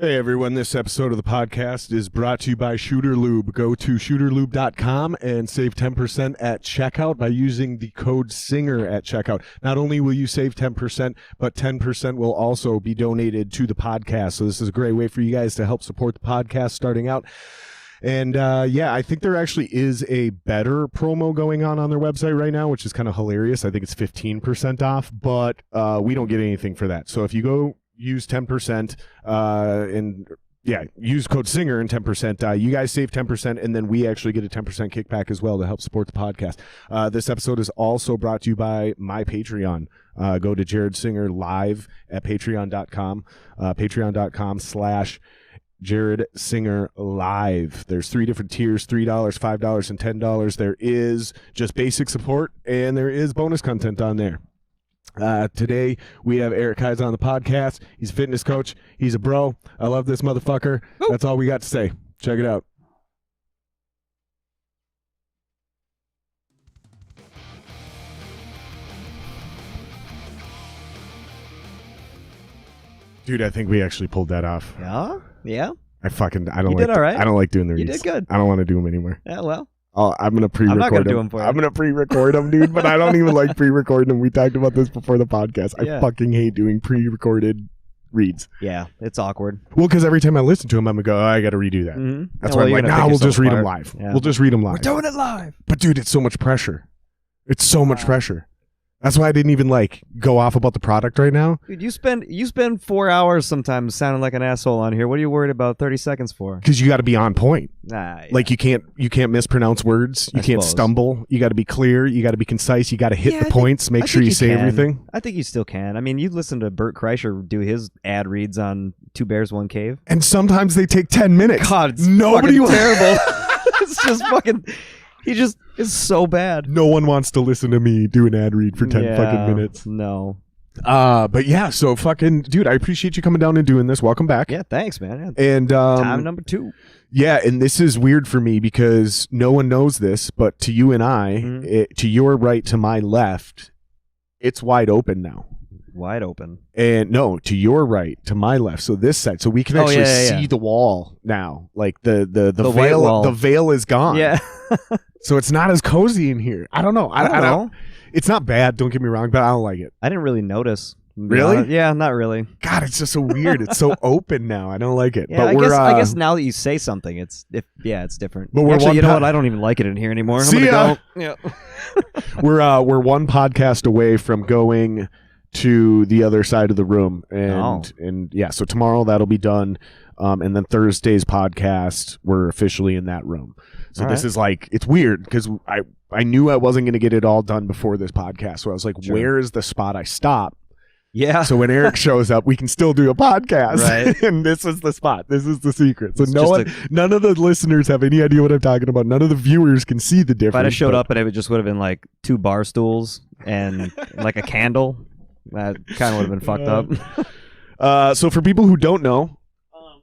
Hey everyone, this episode of the podcast is brought to you by Shooter Lube. Go to shooterlube.com and save 10% at checkout by using the code SINGER at checkout. Not only will you save 10%, but 10% will also be donated to the podcast. So this is a great way for you guys to help support the podcast starting out. And I think there actually is a better promo going on their website right now, which is kind of hilarious. I think it's 15% off, but we don't get anything for that. So if you go use 10% use code SINGER and 10%. You guys save 10%, and then we actually get a 10% kickback as well to help support the podcast. This episode is also brought to you by my Patreon. Go to Jared Singer live at patreon.com, patreon.com/Jared Singer Live. There's 3 different tiers, $3, $5, and $10. There is just basic support, and there is bonus content on there. Today we have Eric Heise on the podcast. He's a fitness coach. He's a bro. I love this motherfucker. Woo. That's all we got to say. Check it out. Dude, I think we actually pulled that off. Yeah. I don't you like did all right. I don't like doing the reads. You did good. I don't want to do them anymore. Yeah, well. I'm going to pre-record them. I'm not going to do them for you. I'm going to pre-record them, dude, but I don't even like pre-recording them. We talked about this before the podcast. I fucking hate doing pre-recorded reads. Yeah, it's awkward. Well, because every time I listen to them, I'm going to go, I got to redo that. Mm-hmm. That's why I'm like, we'll just read them live. Yeah. We'll just read them live. We're doing it live. But, dude, it's so much pressure. It's so much pressure. That's why I didn't even go off about the product right now. Dude, you spend 4 hours sometimes sounding like an asshole on here. What are you worried about 30 seconds for? Because you got to be on point. Yeah. Like you can't mispronounce words. You can't stumble. You got to be clear. You got to be concise. You got to hit the points. Make sure you say everything. I think you still can. I mean, you listen to Bert Kreischer do his ad reads on Two Bears, One Cave. And sometimes they take 10 minutes. God, it's fucking terrible. It's just fucking... He just is so bad. No one wants to listen to me do an ad read for 10 fucking minutes. No. But yeah, so fucking, dude, I appreciate you coming down and doing this. Welcome back. Yeah, thanks, man. Yeah. And time number 2. Yeah, and this is weird for me because no one knows this, but to you and I, to your right, to my left, it's wide open now. Wide open. And no, to your right, to my left. So this side, so we can actually see the wall now. Like the veil, wall. The veil is gone. Yeah. So it's not as cozy in here. I don't know. I don't know. It's not bad. Don't get me wrong, but I don't like it. I didn't really notice. Really? Yeah, not really. God, it's just so weird. It's so open now. I don't like it. Yeah, but I guess now that you say something, it's different. But actually, you know what? I don't even like it in here anymore. See ya. Yeah. We're one podcast away from going to the other side of the room, and so tomorrow that'll be done, and then Thursday's podcast we're officially in that room. So this is it's weird because I knew I wasn't going to get it all done before this podcast, so I was like, where is the spot I stop? Yeah. So when Eric shows up, we can still do a podcast. Right. And this is the spot. This is the secret. So none of the listeners have any idea what I'm talking about. None of the viewers can see the difference. If I'd have showed up and it just would have been like 2 bar stools and like a candle, that kind of would have been fucked up. So for people who don't know,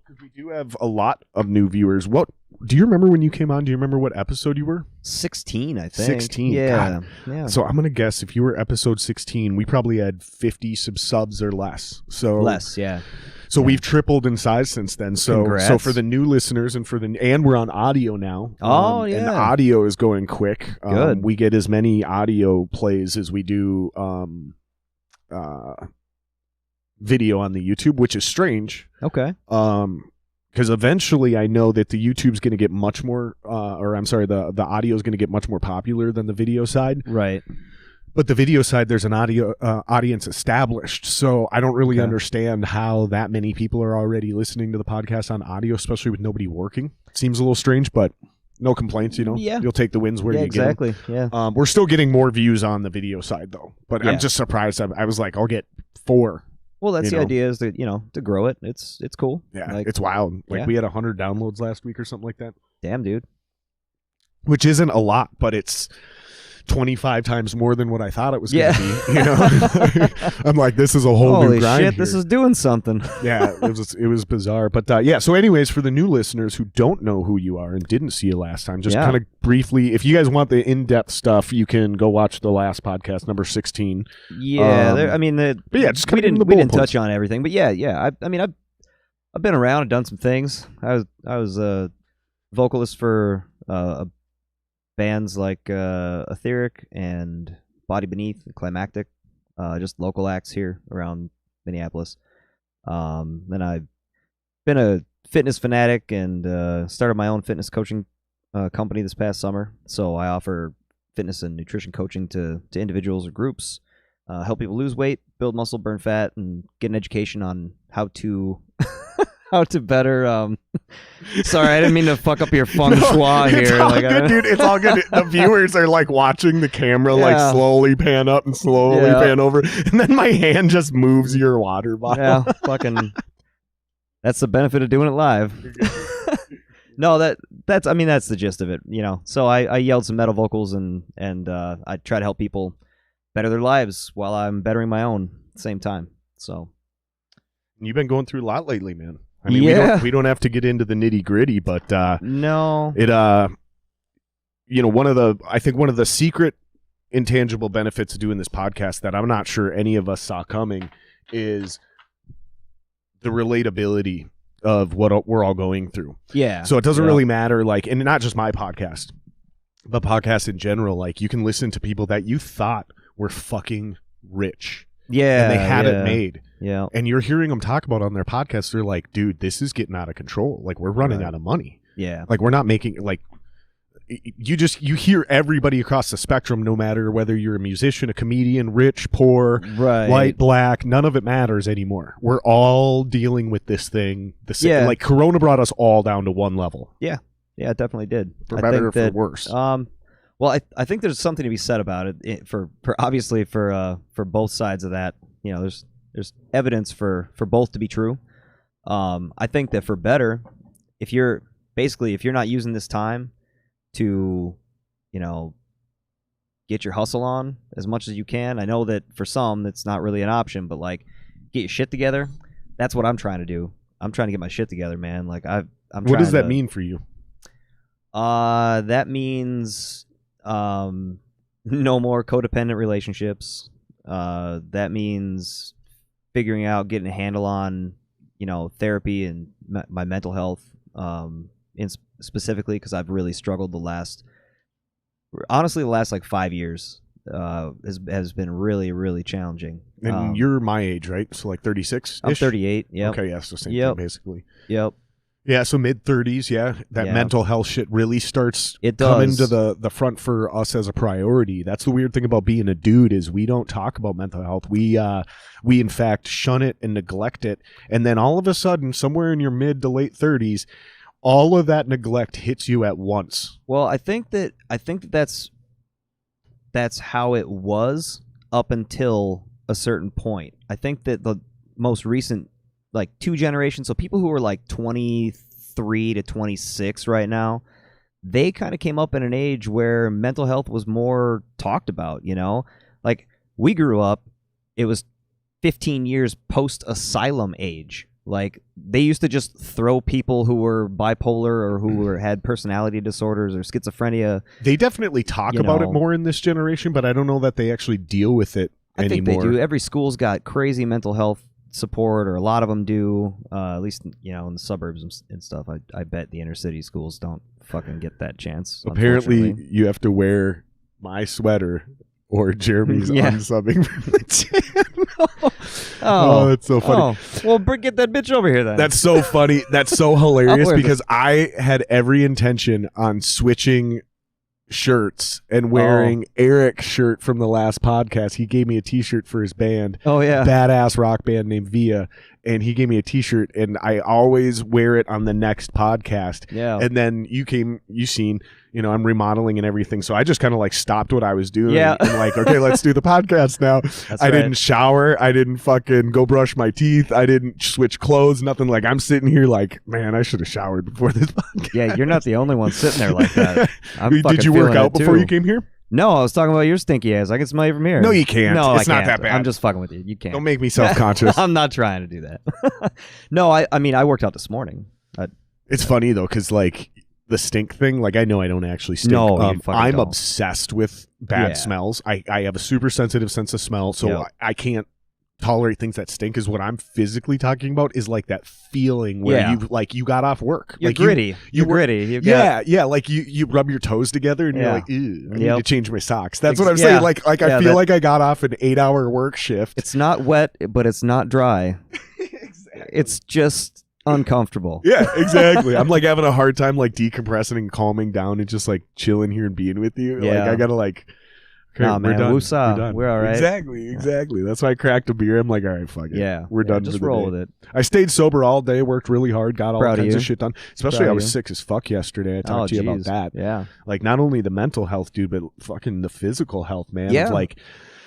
because we do have a lot of new viewers, what do you remember when you came on? Do you remember what episode you were? 16, I think. 16. Yeah. So I'm going to guess if you were episode 16, we probably had 50 subs or less. So less, yeah. So we've tripled in size since then. So Congrats. So for the new listeners and we're on audio now. Oh, yeah. And the audio is going quick. Good. We get as many audio plays as we do video on the YouTube, which is strange. Okay. Because eventually I know that the YouTube's going to get much more, the audio is going to get much more popular than the video side. Right. But the video side, there's an audio audience established. So I don't really understand how that many people are already listening to the podcast on audio, especially with nobody working. Seems a little strange, but no complaints, Yeah. You'll take the wins where you get them. Yeah. We're still getting more views on the video side, though. But I'm just surprised. I was like, I'll get 4. Well, that's the idea, is that, to grow it. It's cool. Yeah, it's wild. We had 100 downloads last week or something like that. Damn, dude. Which isn't a lot, but it's 25 times more than what I thought it was going to be. I'm like, this is a whole new grind. Holy shit, here. this is doing something. Yeah, it was bizarre. But so anyways, for the new listeners who don't know who you are and didn't see you last time, just kind of briefly, if you guys want the in-depth stuff, you can go watch the last podcast, number 16. Yeah, just we didn't touch on everything, but yeah. I've been around and done some things. I was a vocalist for bands like Etheric and Body Beneath, Climactic, just local acts here around Minneapolis. Then I've been a fitness fanatic and started my own fitness coaching company this past summer. So I offer fitness and nutrition coaching to individuals or groups, help people lose weight, build muscle, burn fat, and get an education on how to how to better. Sorry, I didn't mean to fuck up your feng shui here. It's all good, dude. It's all good. The viewers are like watching the camera like slowly pan up and slowly pan over, and then my hand just moves your water bottle. Yeah, fucking. That's the benefit of doing it live. No, that's the gist of it, you know. So I yelled some metal vocals and I try to help people better their lives while I'm bettering my own at the same time. So you've been going through a lot lately, man. I mean, we don't have to get into the nitty gritty, but no, it you know, one of the secret intangible benefits of doing this podcast that I'm not sure any of us saw coming is the relatability of what we're all going through. Yeah. So it doesn't really matter, like, and not just my podcast, but podcasts in general. Like, you can listen to people that you thought were fucking rich. Yeah. And they had it made. Yeah. And you're hearing them talk about it on their podcast. They're like, dude, this is getting out of control. Like, we're running out of money. Yeah. Like, we're not making, like, you hear everybody across the spectrum, no matter whether you're a musician, a comedian, rich, poor, white, black, none of it matters anymore. We're all dealing with this thing. Like, Corona brought us all down to one level. Yeah. Yeah, it definitely did. For better or for worse. Well, I think there's something to be said about it for obviously for both sides of that. You know, there's evidence for both to be true. I think that for better, if you're not using this time to, you know, get your hustle on as much as you can. I know that for some that's not really an option, but like, get your shit together. That's what I'm trying to do. I'm trying to get my shit together, man. Like I'm. What does that mean for you? That means no more codependent relationships. That means figuring out, getting a handle on, you know, therapy and my mental health. Specifically because I've really struggled the last like 5 years has been really, really challenging. And you're my age, right? So like 36? I'm 38. Yeah. Okay, yeah, so same thing basically. Yep. Yeah, so mid-30s, that mental health shit really starts coming to the front for us as a priority. That's the weird thing about being a dude is we don't talk about mental health. We in fact shun it and neglect it, and then all of a sudden, somewhere in your mid to late 30s, all of that neglect hits you at once. Well, I think that's how it was up until a certain point. I think that the most recent, like 2 generations, so people who are like 23 to 26 right now, they kind of came up in an age where mental health was more talked about, you know? Like, we grew up, it was 15 years post-asylum age. Like, they used to just throw people who were bipolar or who had personality disorders or schizophrenia. They definitely talk about it more in this generation, but I don't know that they actually deal with it anymore. I think they do. Every school's got crazy mental health support, or a lot of them do, at least, you know, in the suburbs and stuff. I bet the inner city schools don't fucking get that chance. Apparently, you have to wear my sweater or Jeremy's unsubbing from the channel. Oh, that's so funny. Well, get that bitch over here then. That's so funny. That's so hilarious because I had every intention on switching shirts and wearing Eric's shirt from the last podcast. He gave me a t-shirt for his band. Oh, yeah. Badass rock band named Via. And he gave me a t-shirt, and I always wear it on the next podcast. Yeah. And then you seen, you know, I'm remodeling and everything. So I just kind of like stopped what I was doing. Yeah. And like, okay, let's do the podcast now. I didn't shower. I didn't fucking go brush my teeth. I didn't switch clothes, nothing. Like, I'm sitting here like, man, I should have showered before this podcast. Yeah, you're not the only one sitting there like that. Did you work out before you came here? No, I was talking about your stinky ass. I can smell you from here. No, you can't. No, it's I not can't. that bad. I'm just fucking with you. You can't. Don't make me self-conscious. I'm not trying to do that. No, I mean, I worked out this morning. It's funny, though, because, like, the stink thing, like, I know I don't actually stink. No, I'm obsessed with bad smells. I have a super sensitive sense of smell, so I can't tolerate things that stink is what I'm physically talking about, is like that feeling where you got off work. You're like gritty. You're gritty. Yeah. Like you rub your toes together and you're like, ew, I need to change my socks. That's what I'm saying. Like I feel like I got off an 8-hour work shift. It's not wet, but it's not dry. Exactly. It's just uncomfortable. Yeah, exactly. I'm like having a hard time like decompressing and calming down and just like chilling here and being with you. Yeah. Like I gotta like, okay, nah, man, we're woosah. done. We're all right. Exactly. That's why I cracked a beer. I'm like, all right, fuck it. Yeah, we're done. Just for the roll day. with it. I stayed sober all day, worked really hard, got all Proud of kinds you. of shit done. Especially Proud I of was you. sick as fuck yesterday. I talked to you about that. Yeah. Like not only the mental health, dude, but fucking the physical health, man. Yeah. Of like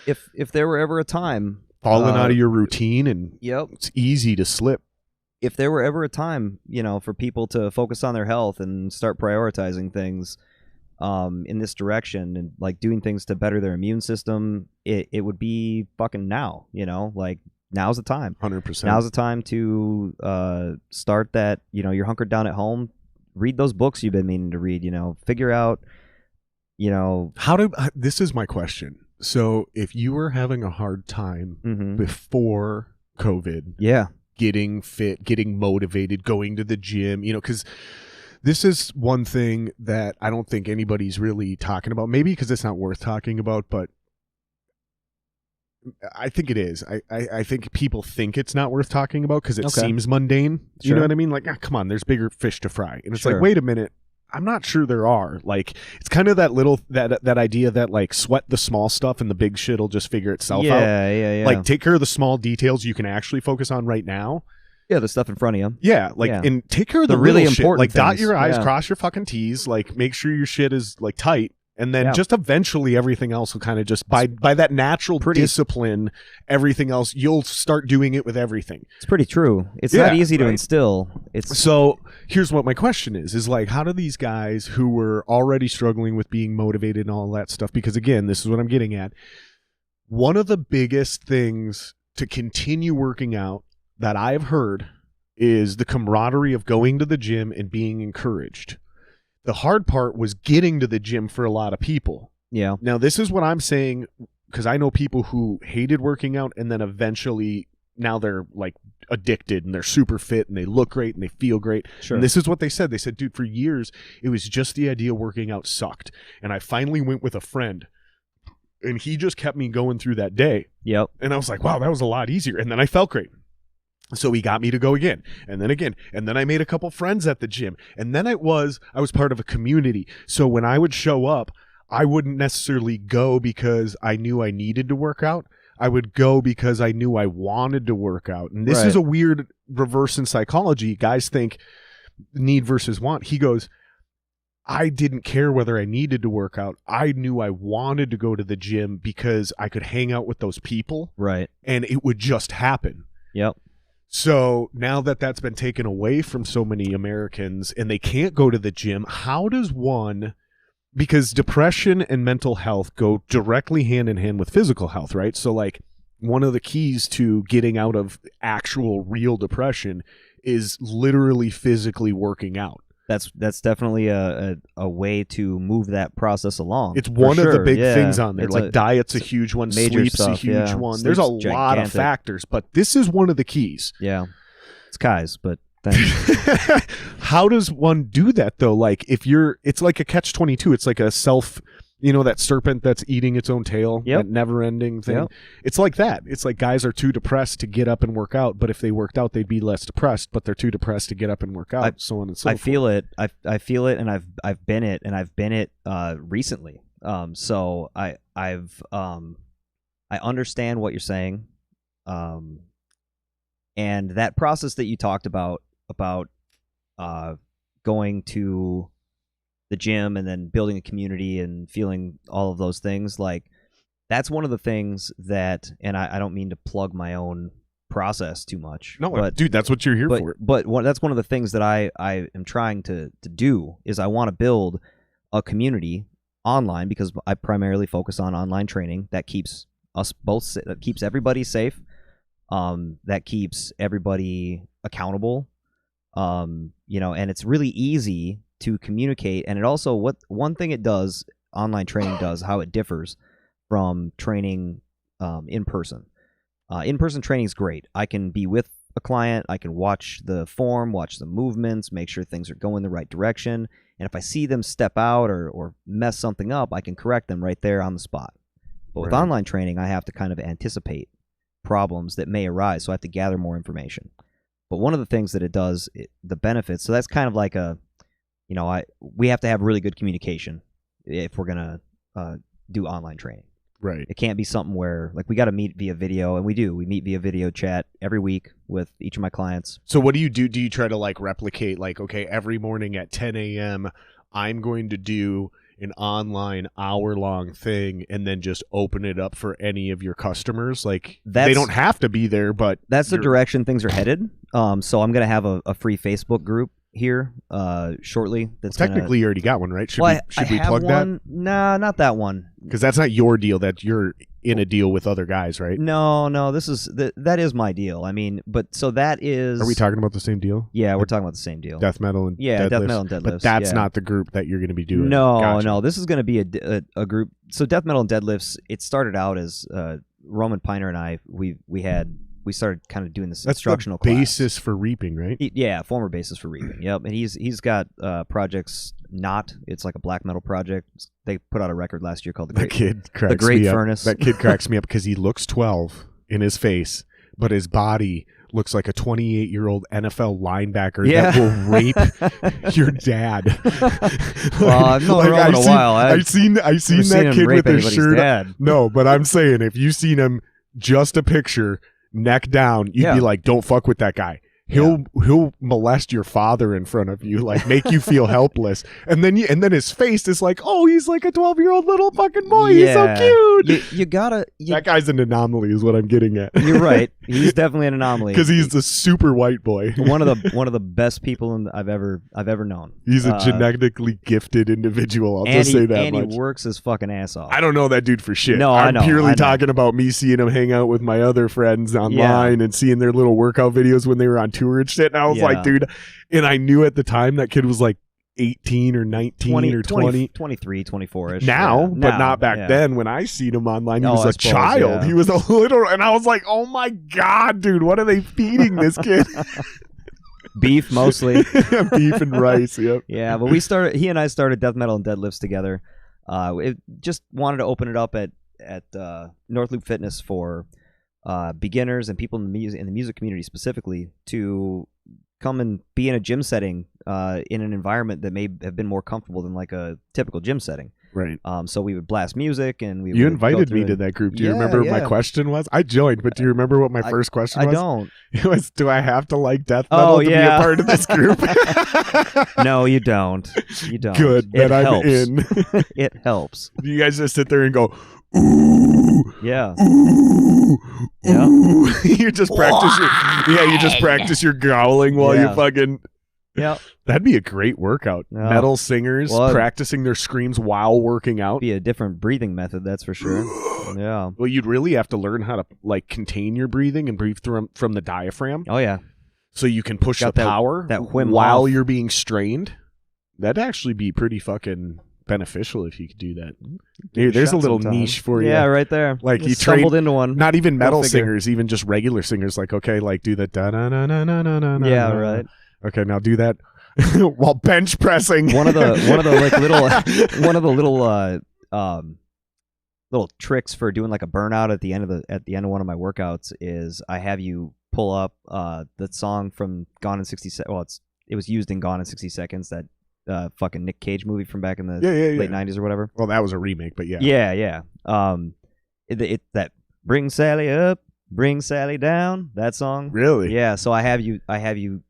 If there were ever a time falling out of your routine, and yep, it's easy to slip. If there were ever a time, for people to focus on their health and start prioritizing things in this direction and like doing things to better their immune system, it would be fucking now. Like now's the time. 100%. Now's the time to start that. You're hunkered down at home. Read those books you've been meaning to read. Figure out. This is my question. So if you were having a hard time before COVID, getting fit, getting motivated, going to the gym, because this is one thing that I don't think anybody's really talking about. Maybe because it's not worth talking about, but I think it is. I think people think it's not worth talking about because it seems mundane. You know what I mean? Like, come on, there's bigger fish to fry. And it's like, wait a minute. I'm not sure there are. Like, it's kind of that idea that like sweat the small stuff and the big shit'll just figure itself out. Yeah. Like, take care of the small details you can actually focus on right now. Yeah, the stuff in front of you. Yeah, like, and take care of the really little important shit. Like, dot things. your I's, cross your fucking T's. Like, make sure your shit is like tight. And then just eventually everything else will kind of just, by that natural discipline, everything else, you'll start doing it with everything. It's pretty true. It's not easy to instill. So here's what my question is like, how do these guys who were already struggling with being motivated and all that stuff, because again, this is what I'm getting at. One of the biggest things to continue working out that I've heard is the camaraderie of going to the gym and being encouraged. The hard part was getting to the gym for a lot of people. Yeah. Now, this is what I'm saying, because I know people who hated working out and then eventually now they're like addicted and they're super fit and they look great and they feel great. Sure. And this is what they said. They said, dude, for years, it was just the idea working out sucked. And I finally went with a friend and he just kept me going through that day. Yep. And I was like, wow, that was a lot easier. And then I felt great. So he got me to go again, and then I made a couple friends at the gym, and then I was part of a community. So when I would show up, I wouldn't necessarily go because I knew I needed to work out. I would go because I knew I wanted to work out. And this is a weird reverse in psychology. Guys think need versus want. He goes, I didn't care whether I needed to work out. I knew I wanted to go to the gym because I could hang out with those people. Right. And it would just happen. Yep. So now that that's been taken away from so many Americans and they can't go to the gym, how does one, because depression and mental health go directly hand in hand with physical health, right? So like one of the keys to getting out of actual real depression is literally physically working out. That's definitely a way to move that process along. It's one of the big things on there. Like diet's a huge one, sleep's stuff, a huge one. There's a lot gigantic. of factors, but this is one of the keys. Yeah. It's Kai's, but thanks. How does one do that though? Like it's like a catch-22. It's like a self, that serpent that's eating its own tail, that never-ending thing. Yep. It's like that. It's like guys are too depressed to get up and work out, but if they worked out, they'd be less depressed, but they're too depressed to get up and work out, so on and so forth. I feel it. I feel it, and I've been it, and I've been it recently. So I understand what you're saying. And that process that you talked about going to the gym and then building a community and feeling all of those things, like that's one of the things that, and I don't mean to plug my own process too much. No, but, dude, that's what you're here for. But that's one of the things that I am trying to do is I want to build a community online because I primarily focus on online training that keeps us both, that keeps everybody safe, that keeps everybody accountable, and it's really easy to communicate. And it also, one thing it does, online training does, how it differs from training in person. In-person training is great. I can be with a client. I can watch the form, watch the movements, make sure things are going the right direction. And if I see them step out or mess something up, I can correct them right there on the spot. But with online training, I have to kind of anticipate problems that may arise, so I have to gather more information. But one of the things that it does, the benefits, so that's kind of like we have to have really good communication if we're going to do online training. Right. It can't be something where, like, we got to meet via video, and we do. We meet via video chat every week with each of my clients. So what do you do? Do you try to, like, replicate, like, okay, every morning at 10 a.m., I'm going to do an online hour-long thing and then just open it up for any of your customers? Like, they don't have to be there, but... That's the direction things are headed. So I'm going to have a free Facebook group here shortly. That's technically you already got one, right? Should we plug that? Nah, not that one. Because that's not your deal. That you're in a deal with other guys, right? No, that is my deal. I mean, but so that is. Are we talking about the same deal? Yeah, we're talking about the same deal. Death metal and deadlifts. Death metal and deadlifts. But that's not the group that you're going to be doing. No. This is going to be a group. So death metal and deadlifts. It started out as Roman Piner and I. We started kind of doing this instructional class. Basis for reaping, right? Former basis for reaping. Yep, and he's got projects. It's like a black metal project. They put out a record last year called The Great Furnace. That kid cracks me up because he looks 12 in his face, but his body looks like a 28-year-old NFL linebacker that will rape your dad. Well, I've known Roman a while. I've seen that kid with his shirt. Dad. No, but I'm saying if you seen him just a picture, neck down, you'd be like, don't fuck with that guy. He'll molest your father in front of you, like make you feel helpless, and then his face is like, oh, he's like a 12-year-old little fucking boy. He's so cute. You gotta. That guy's an anomaly, is what I'm getting at. You're right. He's definitely an anomaly because he's the super white boy. one of the best people I've ever known. He's a genetically gifted individual. I'll just say that and much. He works his fucking ass off. I don't know that dude for shit. No, I'm I know. purely talking about me seeing him hang out with my other friends online and seeing their little workout videos when they were on tour and shit. And I was like, dude, and I knew at the time that kid was like 18 or 19 or 20. 23, 24-ish. Now, but not back then. When I seen him online, he was a child. He was a little, and I was like, oh my God, dude, what are they feeding this kid? Beef, mostly. Beef and rice, yep. Yeah, but he and I started Death Metal and Deadlifts together. It just wanted to open it up at North Loop Fitness for beginners and people in the music community specifically to come and be in a gym setting in an environment that may have been more comfortable than like a typical gym setting. Right. So we would blast music and we. You invited me to that group. Do you remember what my question was? I joined, but do you remember what my first question was? I don't. It was, do I have to like death metal to be a part of this group? No, you don't. You don't. Good, that I'm in. It helps. You guys just sit there and go, ooh, yeah, ooh, ooh. You just practice your growling while you fucking. Yeah, that'd be a great workout. Yeah. Metal singers practicing their screams while working out. Be a different breathing method, that's for sure. Yeah. Well, you'd really have to learn how to like contain your breathing and breathe from the diaphragm. Oh yeah. So you can push the power while you're being strained. That'd actually be pretty fucking beneficial if you could do that. Hey, there's a little niche for you. Yeah, right there. Like you stumbled into one. Not even metal singers, even just regular singers. Like, okay, like do the da na na na na na na. Yeah, right. Okay, now do that while bench pressing. One of the little tricks for doing like a burnout at the end of one of my workouts is I have you pull up the song from Gone in 60 Seconds. Well, it was used in Gone in 60 Seconds, that fucking Nick Cage movie from back in the late 90s or whatever. Well, that was a remake, but yeah. Yeah. That Bring Sally Up, Bring Sally Down, that song. Really? Yeah, so I have you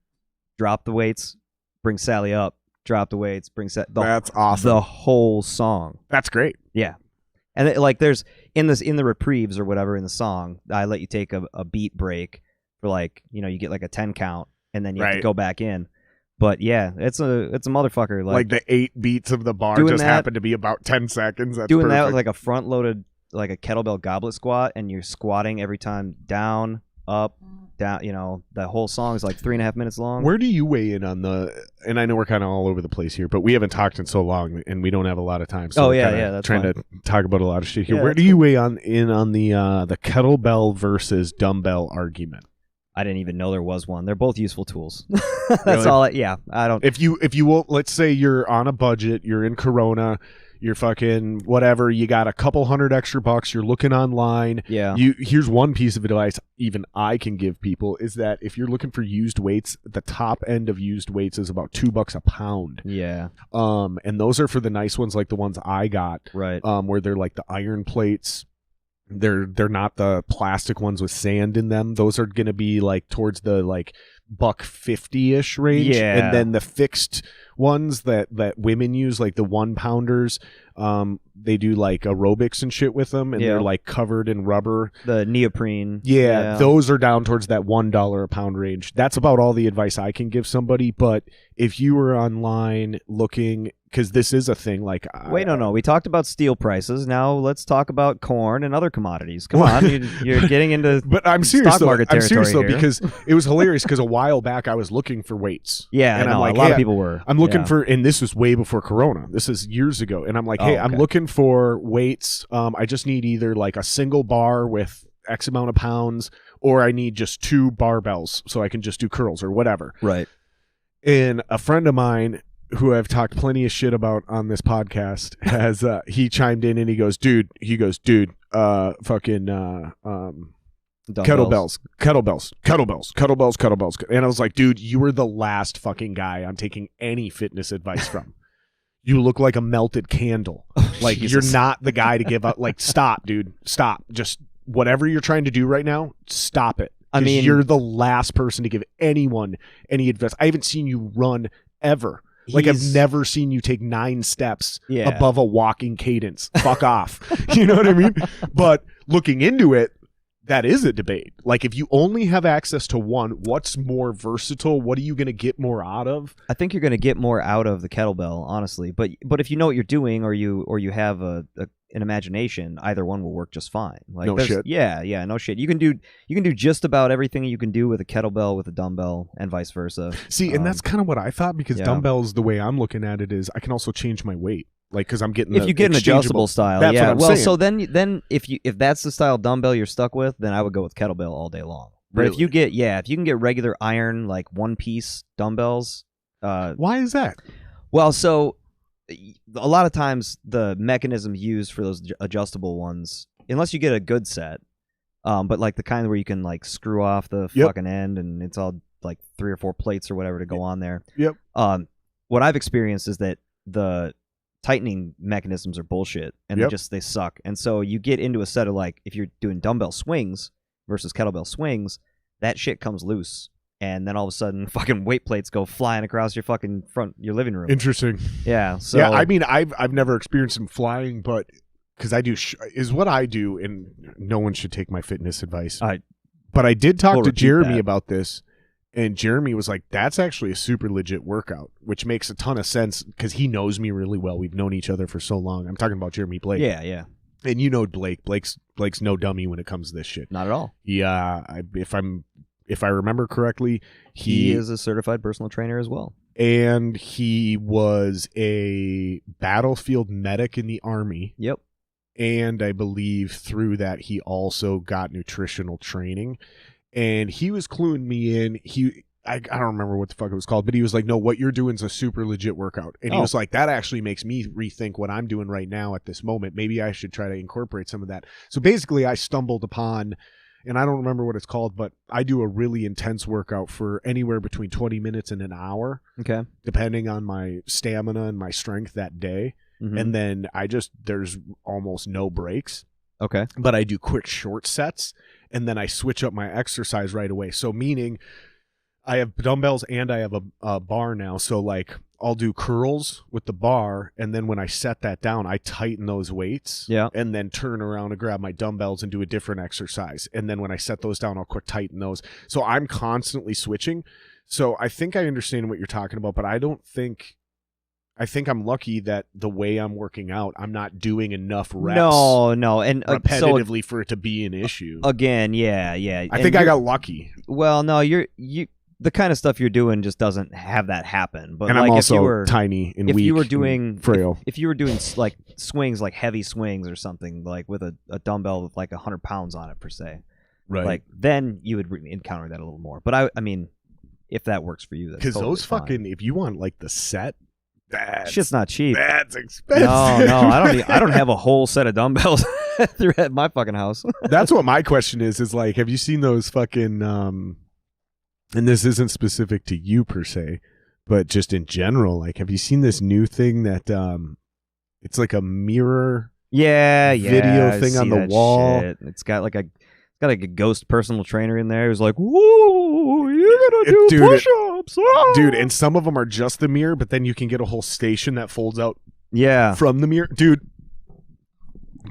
drop the weights, bring Sally up, drop the weights, bring Sally. That's awesome. The whole song. That's great. Yeah. And there's in the reprieves or whatever in the song, I let you take a beat break for like, you get like a 10 count and then you have to go back in. But yeah, it's a motherfucker. Like the 8 beats of the bar just happen to be about 10 seconds. That's doing perfect. that with like a front loaded, like a kettlebell goblet squat, and you're squatting every time down, up, down. You know, the whole song is like 3.5 minutes long. Where do you weigh in on and I know we're kind of all over the place here, but we haven't talked in so long and we don't have a lot of time. So that's trying fine. to talk about a lot of shit here. Yeah, Where do you weigh on the kettlebell versus dumbbell argument? I didn't even know there was one. They're both useful tools. That's all. I don't. If you will, let's say you're on a budget, you're in Corona, you're fucking whatever, you got a couple $100 extra bucks, you're looking online. Yeah. Here's one piece of advice even I can give people is that if you're looking for used weights, the top end of used weights is about $2 a pound. Yeah. And those are for the nice ones like the ones I got. Right. Where they're like the iron plates. They're not the plastic ones with sand in them. Those are going to be like towards the like $150-ish range. Yeah. And then the fixed ones that women use, like the 1 pounders, they do like aerobics and shit with them, and they're like covered in rubber. The neoprene. Yeah, those are down towards that $1 a pound range. That's about all the advice I can give somebody. But if you were online looking, because this is a thing, like wait, no, we talked about steel prices. Now let's talk about corn and other commodities. Come on, you're getting into but I'm serious stock market I'm serious though, here. because it was hilarious. Because a while back I was looking for weights. Yeah, and I'm like, a lot of people were. I'm looking for, and this was way before Corona. This is years ago, and I'm like, hey, I'm looking for weights. I just need either like a single bar with X amount of pounds, or I need just 2 barbells so I can just do curls or whatever. Right. And a friend of mine who I've talked plenty of shit about on this podcast has he chimed in and he goes, dude, fucking kettlebells. And I was like, dude, you were the last fucking guy I'm taking any fitness advice from. You look like a melted candle. Like, you're not the guy to give up. Like, stop, dude. Stop. Just whatever you're trying to do right now, stop it. I mean, you're the last person to give anyone any advice. I haven't seen you run ever. Like, I've never seen you take 9 steps above a walking cadence. Fuck off. You know what I mean? But looking into it, that is a debate. Like, if you only have access to one, what's more versatile? What are you going to get more out of? I think you're going to get more out of the kettlebell, honestly. But if you know what you're doing, or you have an imagination, either one will work just fine. Like, no shit. Yeah, no shit. You can do just about everything you can do with a kettlebell with a dumbbell, and vice versa. See, and that's kind of what I thought, because dumbbells, the way I'm looking at it is, I can also change my weight. Like, because I'm getting if you get an adjustable style, that's what I'm saying. So then if that's the style dumbbell you're stuck with, then I would go with kettlebell all day long. But really? if you can get regular iron, like 1-piece dumbbells, why is that? Well, so a lot of times the mechanism used for those adjustable ones, unless you get a good set, but like the kind where you can like screw off the fucking end, and it's all like 3 or 4 plates or whatever to go on there. Yep. What I've experienced is that the tightening mechanisms are bullshit, and they suck. And so you get into a set of, like, if you're doing dumbbell swings versus kettlebell swings, that shit comes loose, and then all of a sudden fucking weight plates go flying across your fucking your living room. Interesting. Yeah. So yeah, I mean, I've never experienced them flying, but because I do is what I do, and no one should take my fitness advice. But I did talk to Jeremy about this. And Jeremy was like, that's actually a super legit workout, which makes a ton of sense because he knows me really well. We've known each other for so long. I'm talking about Jeremy Blake. Yeah. And you know Blake. Blake's no dummy when it comes to this shit. Not at all. Yeah, if I remember correctly, he is a certified personal trainer as well. And he was a battlefield medic in the Army. Yep. And I believe through that he also got nutritional training. And he was cluing me in. I don't remember what the fuck it was called, but he was like, no, what you're doing is a super legit workout. And he was like, that actually makes me rethink what I'm doing right now at this moment. Maybe I should try to incorporate some of that. So basically I stumbled upon, and I don't remember what it's called, but I do a really intense workout for anywhere between 20 minutes and an hour. Okay. Depending on my stamina and my strength that day. Mm-hmm. And then there's almost no breaks. Okay. But I do quick short sets, and then I switch up my exercise right away. So meaning I have dumbbells and I have a bar now. So like I'll do curls with the bar, and then when I set that down, I tighten those weights. Yeah. And then turn around and grab my dumbbells and do a different exercise. And then when I set those down, I'll quick tighten those. So I'm constantly switching. So I think I understand what you're talking about, but I I think I'm lucky that the way I'm working out, I'm not doing enough reps. No, and repetitively for it to be an issue. Again, yeah. I think I got lucky. Well, no, you the kind of stuff you're doing just doesn't have that happen. But and like I'm also if you were tiny and if weak, you were doing frail. if you were doing like swings, like heavy swings or something, like with a dumbbell with like 100 pounds on it per se, right? Like then you would encounter that a little more. But I mean, if that works for you, that's because totally those fine. fucking if you want like the set. Shit's not cheap. That's expensive. No, I don't have a whole set of dumbbells through at my fucking house. That's what my question is like, have you seen those fucking and this isn't specific to you per se, but just in general, like have you seen this new thing that it's like a mirror video thing on the wall? Shit. It's got like a ghost personal trainer in there who's like, whoa, you're gonna do push-ups. Oh. Dude, and some of them are just the mirror, but then you can get a whole station that folds out from the mirror. Dude,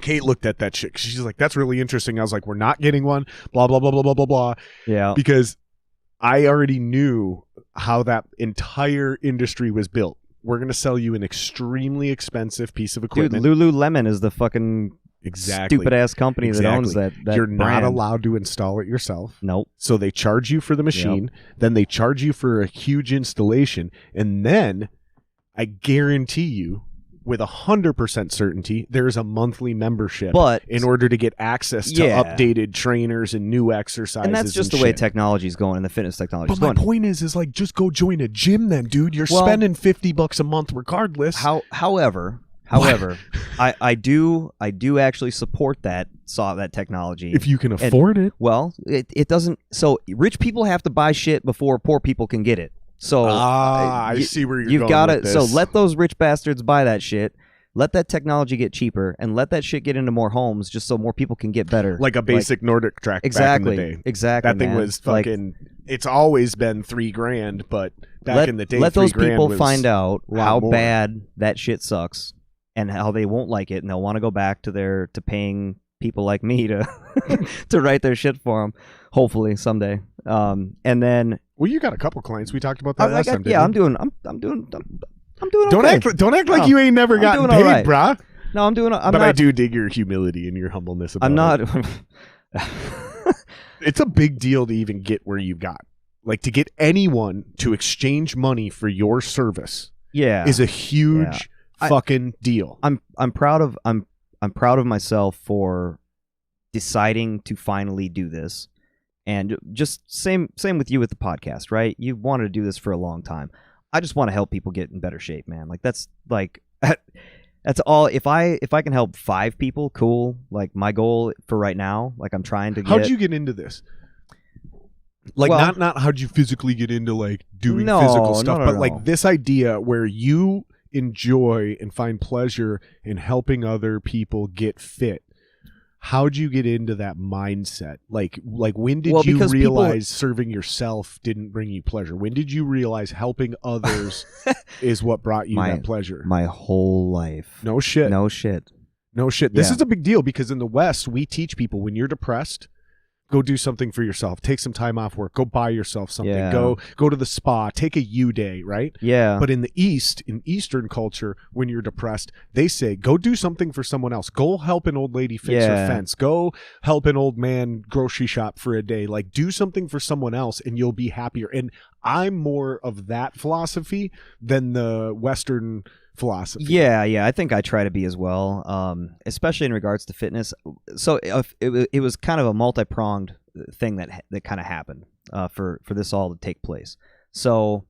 Kate looked at that shit. She's like, that's really interesting. I was like, we're not getting one, blah, blah, blah, blah, blah, blah, blah. Yeah. Because I already knew how that entire industry was built. We're going to sell you an extremely expensive piece of equipment. Dude, Lululemon is the fucking stupid ass company that owns that You're not brand. allowed to install it yourself. Nope. So they charge you for the machine, then they charge you for a huge installation, and then I guarantee you with 100% certainty there's a monthly membership in order to get access to updated trainers and new exercises. And that's just the way technology's going and the fitness technology is going. But my point is like just go join a gym then, dude. You're spending $50 a month regardless. However, I do actually support that technology if you can afford it. Well, it doesn't. So rich people have to buy shit before poor people can get it. So I see where you're going. You've got it. So let those rich bastards buy that shit. Let that technology get cheaper, and let that shit get into more homes, just so more people can get better. Like a basic Nordic track. Exactly. Back in the day. Exactly. That thing was fucking. It's always been $3,000, but back in the day, let those people was find out how more. bad that shit sucks, and how they won't like it, and they'll want to go back to paying people like me to to write their shit for them. Hopefully someday. And then. Well, you got a couple clients. We talked about that last time. Yeah, I'm doing okay. Don't act like you ain't never gotten paid, right. brah. No, I'm doing. But I do dig your humility and your humbleness about it. I'm not. It's a big deal to even get where you got. Like to get anyone to exchange money for your service. Is a huge fucking deal. I'm proud of myself for deciding to finally do this. And just same with you with the podcast, right? You wanted to do this for a long time. I just want to help people get in better shape, man. Like that's all. If I can help 5 people, cool. Like my goal for right now, like I'm trying to get. How'd you get into this? Like not how'd you physically get into like doing physical stuff, but like this idea where you enjoy and find pleasure in helping other people get fit. How'd you get into that mindset? Like when did you realize serving yourself didn't bring you pleasure? When did you realize helping others is what brought you that pleasure? My whole life. No shit. This is a big deal because in the West, we teach people when you're depressed, go do something for yourself. Take some time off work. Go buy yourself something. Yeah. Go to the spa. Take a you day, right? Yeah. But in the East, in Eastern culture, when you're depressed, they say, go do something for someone else. Go help an old lady fix her fence. Go help an old man grocery shop for a day. Like, do something for someone else and you'll be happier. And I'm more of that philosophy than the Western philosophy. Yeah, I think I try to be as well, especially in regards to fitness. So it was kind of a multi-pronged thing that kind of happened for this all to take place. So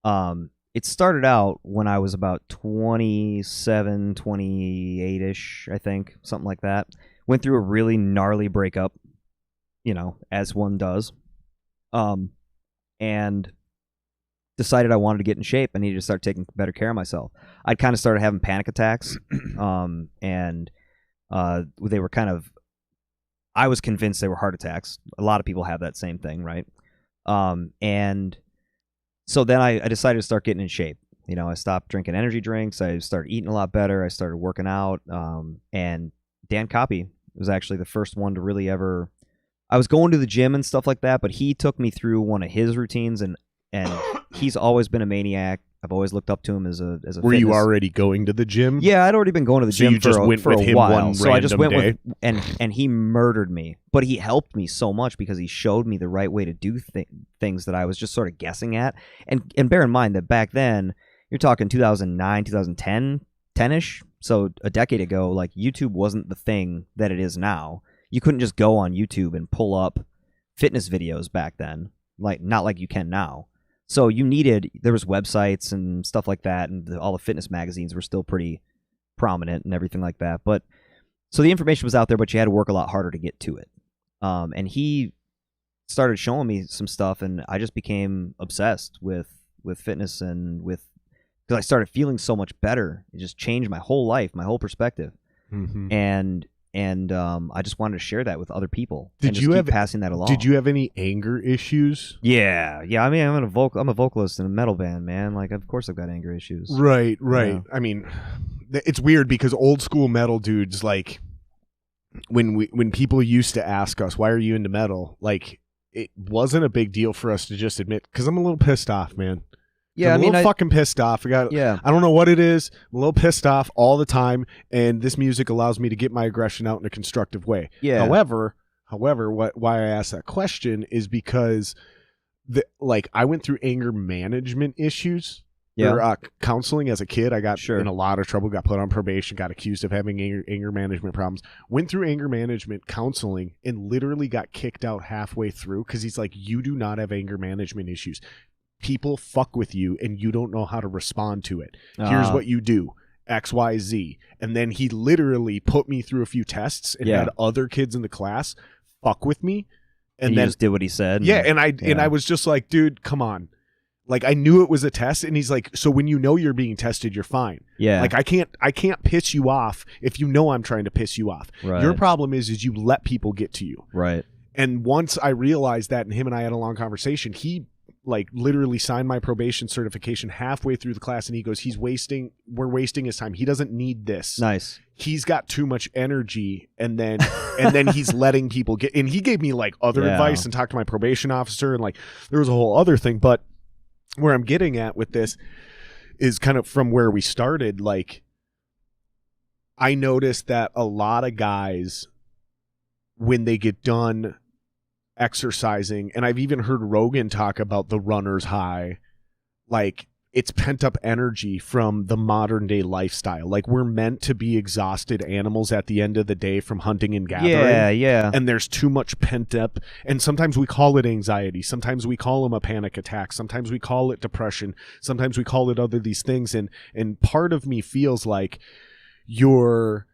it started out when I was about 27, 28-ish, I think, something like that. Went through a really gnarly breakup, as one does, and decided I wanted to get in shape. I needed to start taking better care of myself. I'd kind of started having panic attacks, and they were kind of, I was convinced they were heart attacks. A lot of people have that same thing, right? And so then I decided to start getting in shape. I stopped drinking energy drinks. I started eating a lot better. I started working out. And Dan Copy was actually the first one to really ever, I was going to the gym and stuff like that, but he took me through one of his routines, and he's always been a maniac. I've always looked up to him as a Were you fitness- already going to the gym? Yeah, I'd already been going to the So gym you just went for with a him while. one So I just random went with, and he murdered me. But he helped me so much because he showed me the right way to do things that I was just sort of guessing at. And bear in mind that back then, you're talking 2009, 2010, 10-ish. So a decade ago, like YouTube wasn't the thing that it is now. You couldn't just go on YouTube and pull up fitness videos back then, like not like you can now. So there was websites and stuff like that, and all the fitness magazines were still pretty prominent and everything like that. But so the information was out there, but you had to work a lot harder to get to it. And he started showing me some stuff, and I just became obsessed with fitness and because I started feeling so much better. It just changed my whole life, my whole perspective. Mm-hmm. And I just wanted to share that with other people. Did you keep passing that along? Did you have any anger issues? Yeah. I mean, I'm a vocalist in a metal band, man. Like, of course, I've got anger issues. Right. Yeah. I mean, it's weird because old school metal dudes, like, when people used to ask us, "Why are you into metal?" Like, it wasn't a big deal for us to just admit, because I'm a little pissed off, man. Yeah, I'm a little fucking pissed off. I don't know what it is. I'm a little pissed off all the time, and this music allows me to get my aggression out in a constructive way. Yeah. However, why I asked that question is because I went through anger management issues. Yeah. Or counseling as a kid. I got Sure. in a lot of trouble, got put on probation, got accused of having anger management problems. Went through anger management counseling and literally got kicked out halfway through because he's like, "You do not have anger management issues. People fuck with you and you don't know how to respond to it. Here's what you do. X, Y, Z." And then he literally put me through a few tests and had other kids in the class fuck with me. And then just did what he said. Yeah, and I was just like, dude, come on. Like, I knew it was a test, and he's like, so when you know you're being tested, you're fine. Yeah. Like, I can't piss you off if you know I'm trying to piss you off. Right. Your problem is you let people get to you. Right. And once I realized that, and him and I had a long conversation, he like literally signed my probation certification halfway through the class, and he goes, we're wasting his time. He doesn't need this. Nice. He's got too much energy, and then he's letting people get, and he gave me like other advice and talked to my probation officer, and like there was a whole other thing. But where I'm getting at with this is kind of from where we started. Like, I noticed that a lot of guys, when they get done exercising, and I've even heard Rogan talk about the runner's high, like, it's pent up energy from the modern day lifestyle. Like, we're meant to be exhausted animals at the end of the day from hunting and gathering. Yeah. And there's too much pent up. And sometimes we call it anxiety. Sometimes we call them a panic attack. Sometimes we call it depression. Sometimes we call it these things. And part of me feels like you're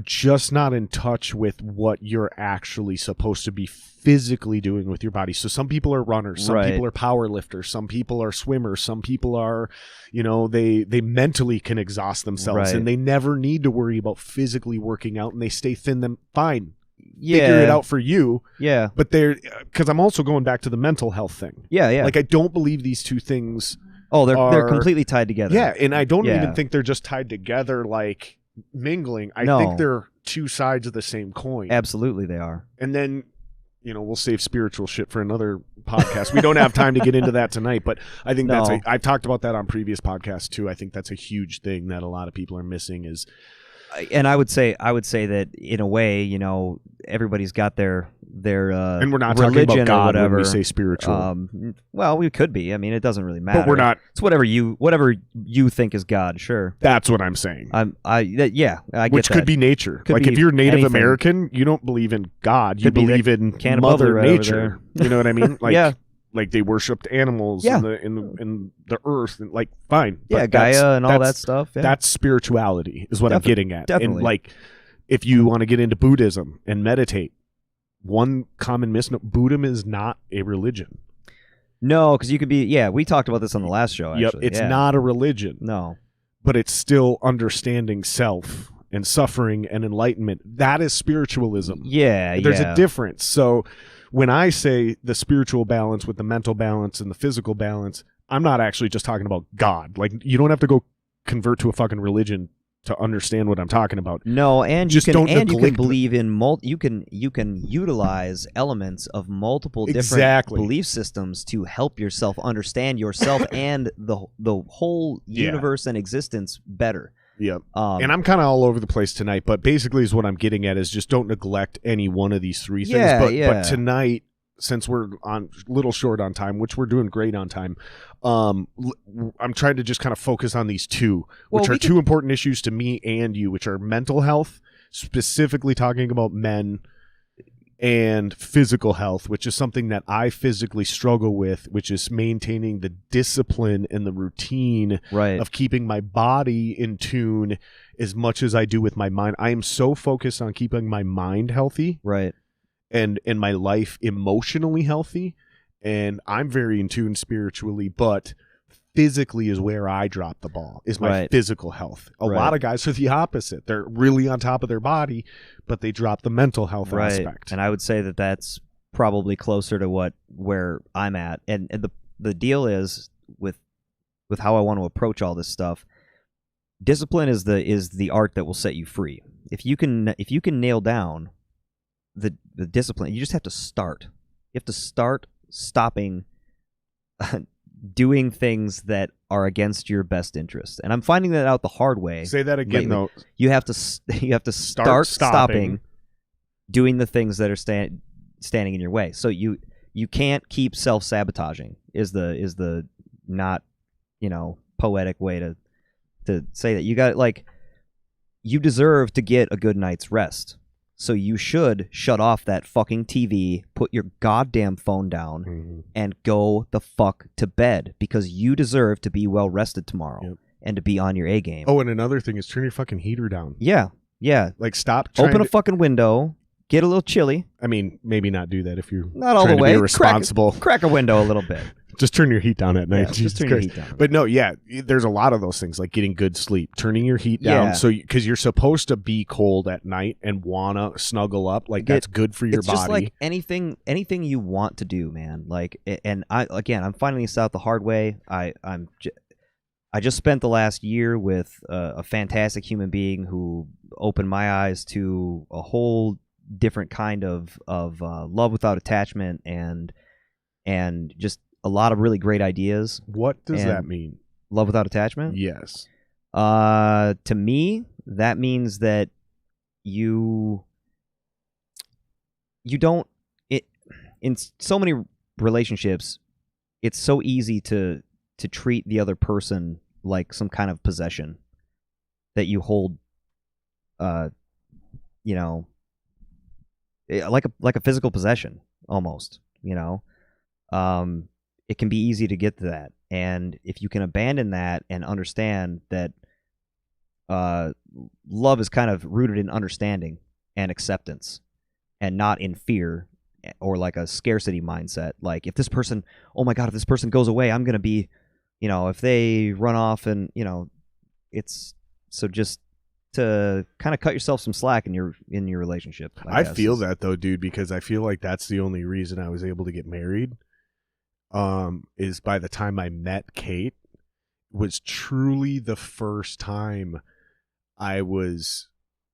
just not in touch with what you're actually supposed to be physically doing with your body. So some people are runners, some people are power lifters, some people are swimmers, some people are, they mentally can exhaust themselves and they never need to worry about physically working out, and they stay thin. Them fine. Figure it out for you. Yeah. But because I'm also going back to the mental health thing. Yeah. Like, I don't believe these two things. Oh, they're completely tied together. Yeah. And I don't even think they're just tied together like mingling. I think they're two sides of the same coin. Absolutely they are. And then, we'll save spiritual shit for another podcast. We don't have time to get into that tonight, but I think I've talked about that on previous podcasts too. I think that's a huge thing that a lot of people are missing is. And I would say that in a way, everybody's got their and we're not religion talking about God or whatever. when we say spiritual. Well, we could be. I mean, it doesn't really matter. But we're not. It's whatever you think is God. Sure. That's what I'm saying. I get Which that. could be nature. Could like, be if you're Native anything. American, you don't believe in God. You Could be believe that in can of Mother bubbly right over Nature. You know what I mean? Like, yeah. Like, they worshipped animals in the earth, and like, fine. Yeah, Gaia and all that stuff. Yeah. That's spirituality, is what I'm getting at. Definitely. And like, if you want to get into Buddhism and meditate, one common misnomer: Buddhism is not a religion. No, because you could be. Yeah, we talked about this on the last show. Actually. It's not a religion. No, but it's still understanding self and suffering and enlightenment. That is spiritualism. Yeah, there's a difference. So when I say the spiritual balance with the mental balance and the physical balance, I'm not actually just talking about God. Like, you don't have to go convert to a fucking religion to understand what I'm talking about. No, and Just you can don't and you can neglect believe in you can utilize elements of multiple different Exactly. belief systems to help yourself understand yourself and the whole Yeah. universe and existence better. Yep. And I'm kind of all over the place tonight, but basically is what I'm getting at is just don't neglect any one of these three things. Yeah, But tonight, since we're on little short on time, which we're doing great on time, I'm trying to just kind of focus on these two, which are two important issues to me and you, which are mental health, specifically talking about men, and physical health, which is something that I physically struggle with, which is maintaining the discipline and the routine of keeping my body in tune as much as I do with my mind. I am so focused on keeping my mind healthy. Right. And my life emotionally healthy, and I'm very in tune spiritually, but physically is where I drop the ball, is my physical health. A lot of guys are the opposite. They're really on top of their body, but they drop the mental health aspect. And I would say that that's probably closer to where I'm at. And the deal is with how I want to approach all this stuff. Discipline is the art that will set you free. If you can nail down the discipline, you just have to start. You have to start stopping doing things that are against your best interest. And I'm finding that out the hard way. Say that again, though. You have to start stopping doing the things that are standing in your way. So you can't keep self-sabotaging is the not, poetic way to say that. You got you deserve to get a good night's rest. So you should shut off that fucking TV, put your goddamn phone down, and go the fuck to bed, because you deserve to be well rested tomorrow and to be on your A game. Oh, and another thing is turn your fucking heater down. Yeah. Stop. Open a fucking window. Get a little chilly. I mean, maybe not do that if you're not all the way. To be responsible. Crack a window a little bit. Just turn your heat down at night. Yeah, just turn your heat down. But no, there's a lot of those things, like getting good sleep, turning your heat down, because you're supposed to be cold at night and wanna snuggle up. That's good for your body. It's just like anything you want to do, man. I'm finding this out the hard way. I just spent the last year with a fantastic human being who opened my eyes to a whole different kind of love without attachment and just a lot of really great ideas. What does that mean? Love without attachment? Yes. To me, that means that you don't. In so many relationships, it's so easy to treat the other person like some kind of possession that you hold. Like a physical possession almost. It can be easy to get to that. And if you can abandon that and understand that love is kind of rooted in understanding and acceptance and not in fear or like a scarcity mindset. Like, if this person, oh my God, if this person goes away, I'm going to be, if they run off and, it's so just to kind of cut yourself some slack in your relationship. I feel that though, dude, because I feel like that's the only reason I was able to get married. Is by the time I met Kate was truly the first time I was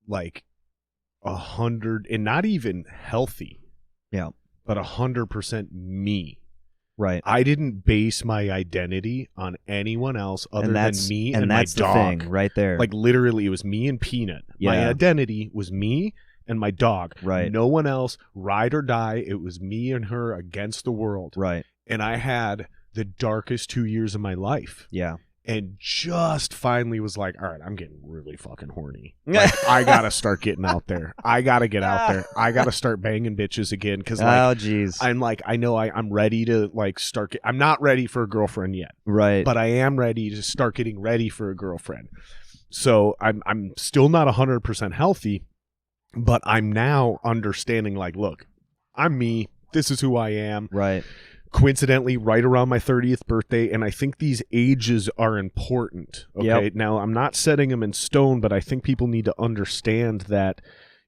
like 100 and not even healthy. Yeah. But 100% me. Right. I didn't base my identity on anyone else other than me and my dog. That's the thing right there. Like literally it was me and Peanut. Yeah. My identity was me and my dog. Right. No one else, ride or die. It was me and her against the world. Right. And I had the darkest 2 years of my life. Yeah. And just finally was like, all right, I'm getting really fucking horny. Like, I got to start getting out there. I got to get out there. I got to start banging bitches again. Because, oh, geez. I'm like, I know I'm ready to, like, start. I'm not ready for a girlfriend yet. Right. But I am ready to start getting ready for a girlfriend. So I'm still not 100% healthy, but I'm now understanding, like, look, I'm me. This is who I am. Right. Coincidentally, right around my 30th birthday, and I think these ages are important. Okay, Yep. Now I'm not setting them in stone, but I think people need to understand that,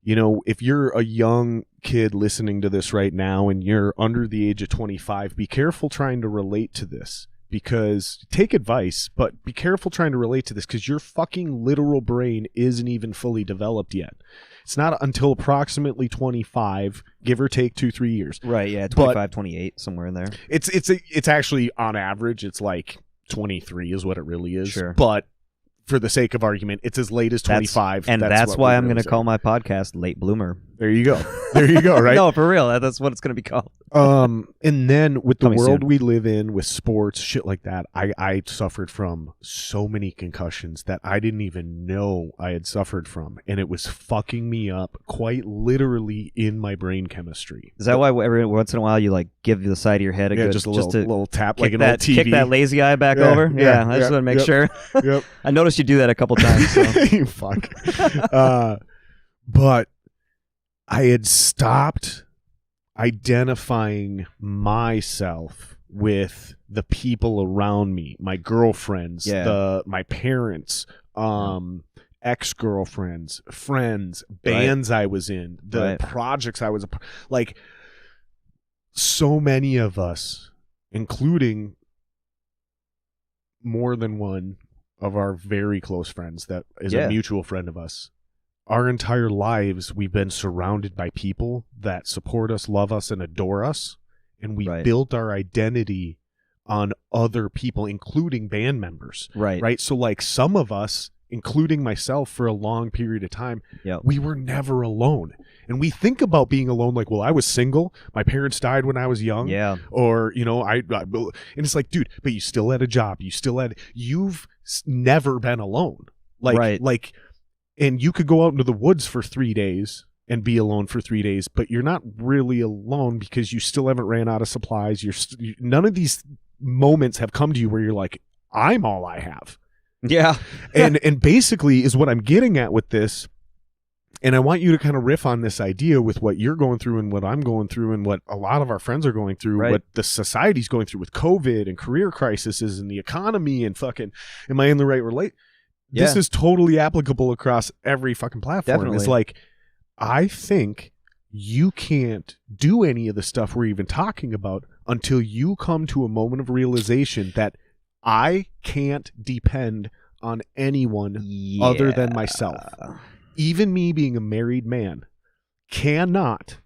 if you're a young kid listening to this right now and you're under the age of 25, be careful trying to relate to this, because take advice, but be careful trying to relate to this because your fucking literal brain isn't even fully developed yet. It's not until approximately 25, give or take 2-3 years. Right, yeah, 25, 28, somewhere in there. It's actually on average, it's like 23 is what it really is. Sure. But for the sake of argument, it's as late as 25. That's why I'm going to call my podcast Late Bloomer. There you go. There you go, right? No, for real. That's what it's going to be called. And then with the Coming world soon. we live in, with sports, shit like that, I suffered from so many concussions that I didn't even know I had suffered from. And it was fucking me up quite literally in my brain chemistry. Is that why every once in a while you like give the side of your head a good just a little tap like an that, old TV? Kick that lazy eye back over? Yeah, I just want to make sure. Yep. I noticed you do that a couple times. So. You fuck. But I had stopped identifying myself with the people around me, my girlfriends, my parents, ex-girlfriends, friends, bands I was in, the projects I was like. So many of us, including more than one of our very close friends that is a mutual friend of us, our entire lives we've been surrounded by people that support us, love us, and adore us, and we built our identity on other people, including band members. Right. So like some of us, including myself, for a long period of time, we were never alone. And we think about being alone like, well, I was single, my parents died when I was young, or, you know, and it's like, dude, but you still had a job, you've never been alone. Like, and you could go out into the woods for 3 days and be alone for 3 days, but you're not really alone because you still haven't ran out of supplies. None of these moments have come to you where you're like, I'm all I have. Yeah. and basically is what I'm getting at with this. And I want you to kind of riff on this idea with what you're going through and what I'm going through and what a lot of our friends are going through, what the society's going through with COVID and career crises and the economy and fucking, am I in the right relate? This is totally applicable across every fucking platform. Definitely. It's like, I think you can't do any of the stuff we're even talking about until you come to a moment of realization that I can't depend on anyone other than myself. Even me being a married man cannot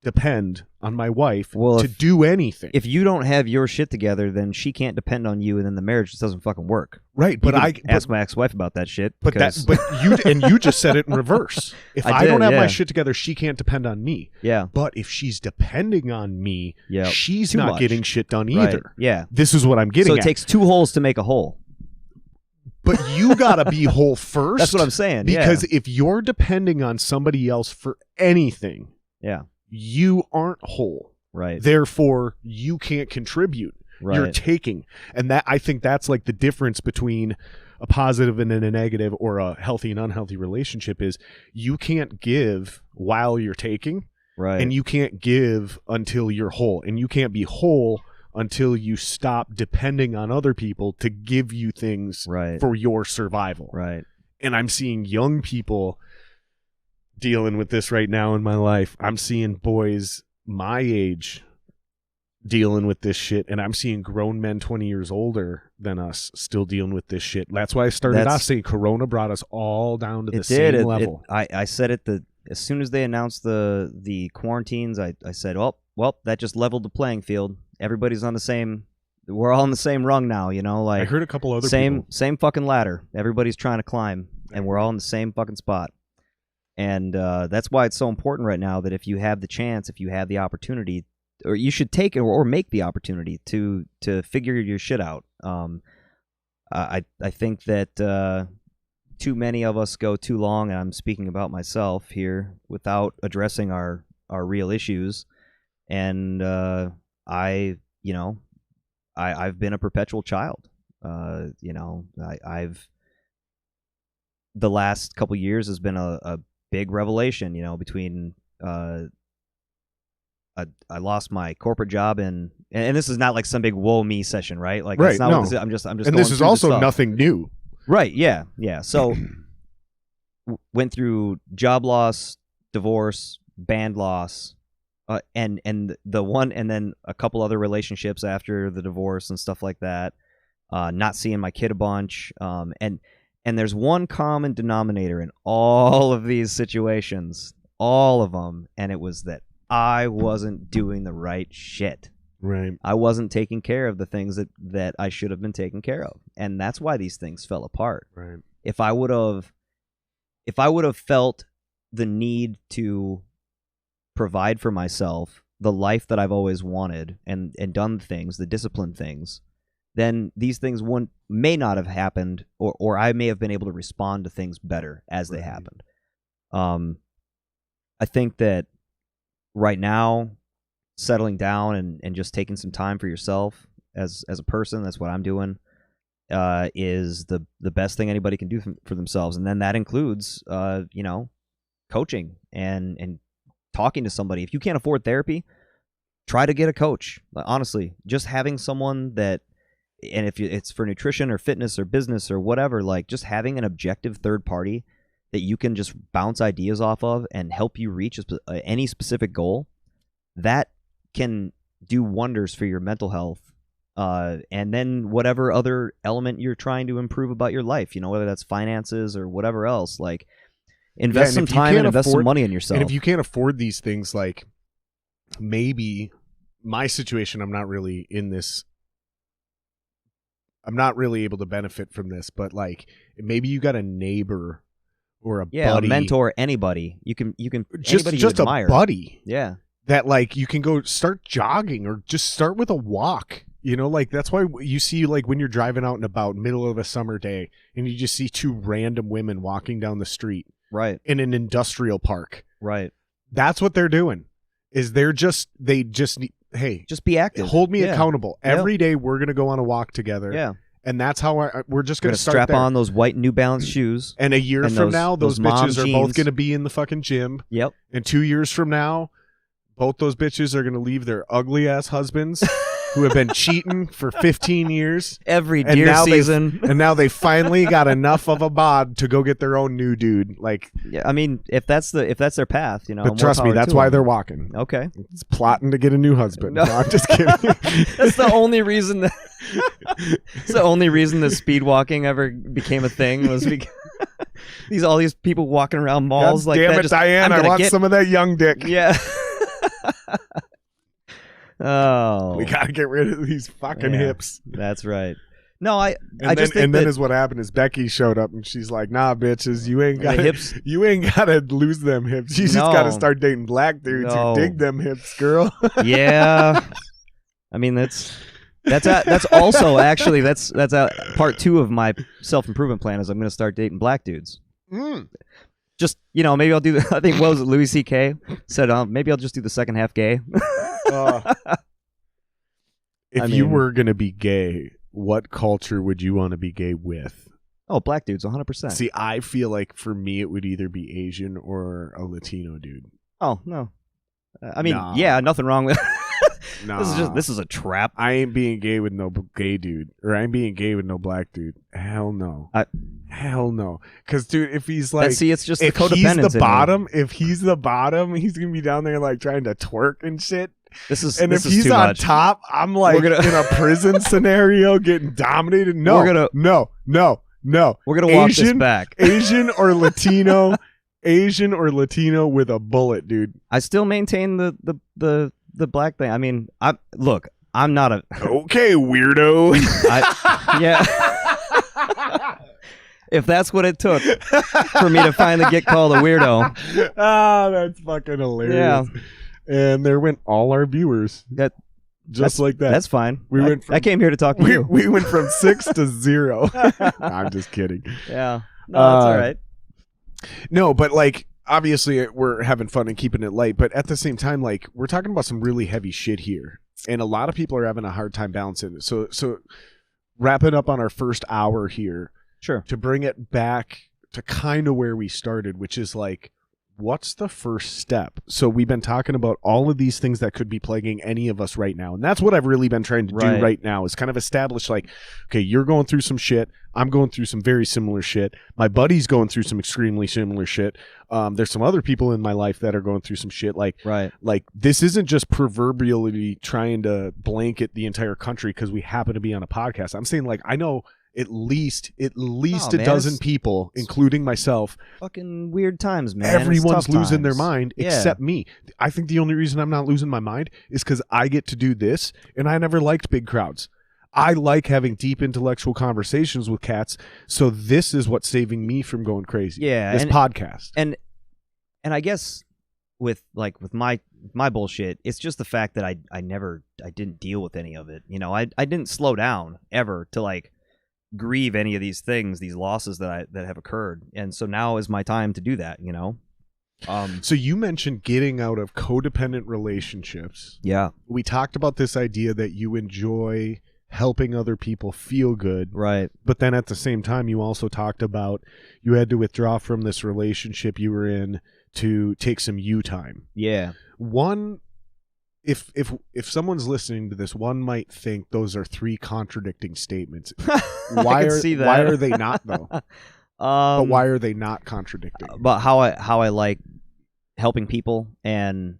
depend on my wife to do anything. If you don't have your shit together, then she can't depend on you, and then the marriage just doesn't fucking work. Right, but I ask my ex-wife about that shit. But you just said it in reverse. If I don't have my shit together, she can't depend on me. Yeah. But if she's depending on me, she's Too not much. getting shit done either. Right. Yeah. This is what I'm getting at. So at. it takes 2 holes to make a hole. But you gotta be whole first. That's what I'm saying. Because if you're depending on somebody else for anything, you aren't whole. Right. Therefore, you can't contribute. Right. You're taking. And that, I think that's like the difference between a positive and a negative, or a healthy and unhealthy relationship, is you can't give while you're taking. Right. And you can't give until you're whole. And you can't be whole until you stop depending on other people to give you things for your survival. Right. And I'm seeing young people dealing with this right now in my life. I'm seeing boys my age dealing with this shit, and I'm seeing grown men 20 years older than us still dealing with this shit. That's why I started off saying Corona brought us all down to the same level. I said it as soon as they announced the quarantines, I said, well, that just leveled the playing field. Everybody's on the same. We're all on the same rung now, you know. Like, I heard a couple other people. Same fucking ladder. Everybody's trying to climb, and we're all in the same fucking spot. And that's why it's so important right now that if you have the chance, if you have the opportunity, or you should take it or make the opportunity to figure your shit out. I think that too many of us go too long, and I'm speaking about myself here, without addressing our real issues. And I've been a perpetual child. I've the last couple years has been a big revelation, between I lost my corporate job, and this is not like some big woe me session, right? Like, that's not what this is. I'm just. And going this is also nothing new, right? Yeah. So went through job loss, divorce, band loss, and the one, and then a couple other relationships after the divorce and stuff like that. Not seeing my kid a bunch. And there's one common denominator in all of these situations, all of them, and it was that I wasn't doing the right shit. Right. I wasn't taking care of the things that I should have been taking care of, and that's why these things fell apart. Right. If I would have felt the need to provide for myself the life that I've always wanted and done things, the disciplined things, then these things may not have happened, or I may have been able to respond to things better as they happened. I think that right now, settling down and just taking some time for yourself as a person, that's what I'm doing, is the best thing anybody can do for themselves. And then that includes, coaching and talking to somebody. If you can't afford therapy, try to get a coach. Honestly, just having someone that, and if it's for nutrition or fitness or business or whatever, like just having an objective third party that you can just bounce ideas off of and help you reach any specific goal, that can do wonders for your mental health. And then whatever other element you're trying to improve about your life, whether that's finances or whatever else, like invest some time and invest some money in yourself. And if you can't afford these things, like maybe my situation, I'm not really able to benefit from this, but like maybe you got a neighbor or a buddy, a mentor, anybody you can just anybody you admire. A buddy, yeah, that like you can go start jogging or just start with a walk. Like that's why you see, like when you're driving out and about, middle of a summer day, and you just see two random women walking down the street, right, in an industrial park, right. That's what they're doing. Is they just need, hey, just be active, hold me accountable every day. We're gonna go on a walk together. Yeah. And that's how we're just going to strap on those white New Balance shoes. And a year from now, those bitches are both going to be in the fucking gym. Yep. And 2 years from now, both those bitches are going to leave their ugly ass husbands who have been cheating for 15 years. Every deer season. And now they finally got enough of a bod to go get their own new dude. Like, yeah, I mean, if that's their path, But trust me, that's why they're walking. Okay. It's plotting to get a new husband. No, I'm just kidding. That's the only reason it's the only reason that speed walking ever became a thing, was because all these people walking around malls. God like damn that. it, Diane! I want some of that young dick. Yeah. Oh, we gotta get rid of these fucking hips. That's right. No, I then, just think and then is what happened is Becky showed up and she's like, "Nah, bitches, you ain't gotta lose them hips. You just gotta start dating black dudes who dig them hips, girl." Yeah, I mean that's also actually that's part 2 of my self-improvement plan, is I'm going to start dating black dudes. Just maybe I'll do. I think what was it, Louis C.K. said, maybe I'll just do the second half gay. If you were going to be gay, what culture would you want to be gay with? Oh, black dudes, 100%. See, I feel like for me it would either be Asian or a Latino dude. Oh no, I mean, yeah, nothing wrong with. Nah. This is a trap. I ain't being gay with no gay dude, or I ain't being gay with no black dude. Hell no. Hell no. Because dude, if he's like, it's just the if codependence. He's the bottom. If he's the bottom, he's gonna be down there like trying to twerk and shit. If he's on top, I'm like in a prison scenario getting dominated. No, no. We're gonna walk this back. Asian or Latino, Asian or Latino with a bullet, dude. I still maintain the black thing. I mean, I'm not a okay weirdo. Yeah. If that's what it took for me to finally get called a weirdo. That's fucking hilarious. Yeah. And there went all our viewers. Like that. That's fine. I came here to talk to you. We went from 6 to 0. I'm just kidding. Yeah. No, that's all right. No, but like obviously we're having fun and keeping it light, but at the same time, like we're talking about some really heavy shit here, and a lot of people are having a hard time balancing it. So wrap it up on our first hour here. Sure. To bring it back to kind of where we started, which is like what's the first step? So we've been talking about all of these things that could be plaguing any of us right now. And that's what I've really been trying to do right now is kind of establish like, okay, you're going through some shit. I'm going through some very similar shit. My buddy's going through some extremely similar shit. There's some other people in my life that are going through some shit. Like this isn't just proverbially trying to blanket the entire country because we happen to be on a podcast. I'm saying like, I know at least a dozen people, including myself. Fucking weird times, man. Everyone's losing their mind except me. I think the only reason I'm not losing my mind is because I get to do this, and I never liked big crowds. I like having deep intellectual conversations with cats, so this is what's saving me from going crazy. Yeah, this podcast. And I guess with my bullshit, it's just the fact that I didn't deal with any of it. You know, I didn't slow down ever to like grieve any of these things, these losses that have occurred, and so now is my time to do that, you know. So you mentioned getting out of codependent relationships. Yeah, we talked about this idea that you enjoy helping other people feel good, right? But then at the same time you also talked about you had to withdraw from this relationship you were in to take some you time. Yeah. One, if someone's listening to this, one might think those are three contradicting statements. Why are they not though? But why are they not contradicting? But how I like helping people and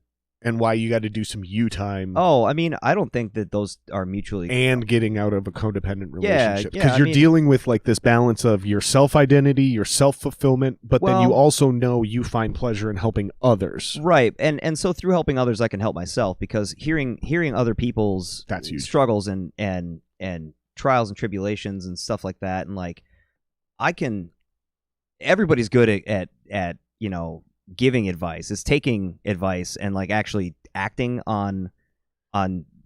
why you got to do some you time. Oh, I mean, I don't think that those are mutually and getting out of a codependent relationship because you're dealing with like this balance of your self-identity, your self-fulfillment, but then you also know you find pleasure in helping others. Right. And so through helping others I can help myself because hearing other people's struggles and trials and tribulations and stuff like that, and like everybody's good at you know, giving advice. Is taking advice and like actually acting on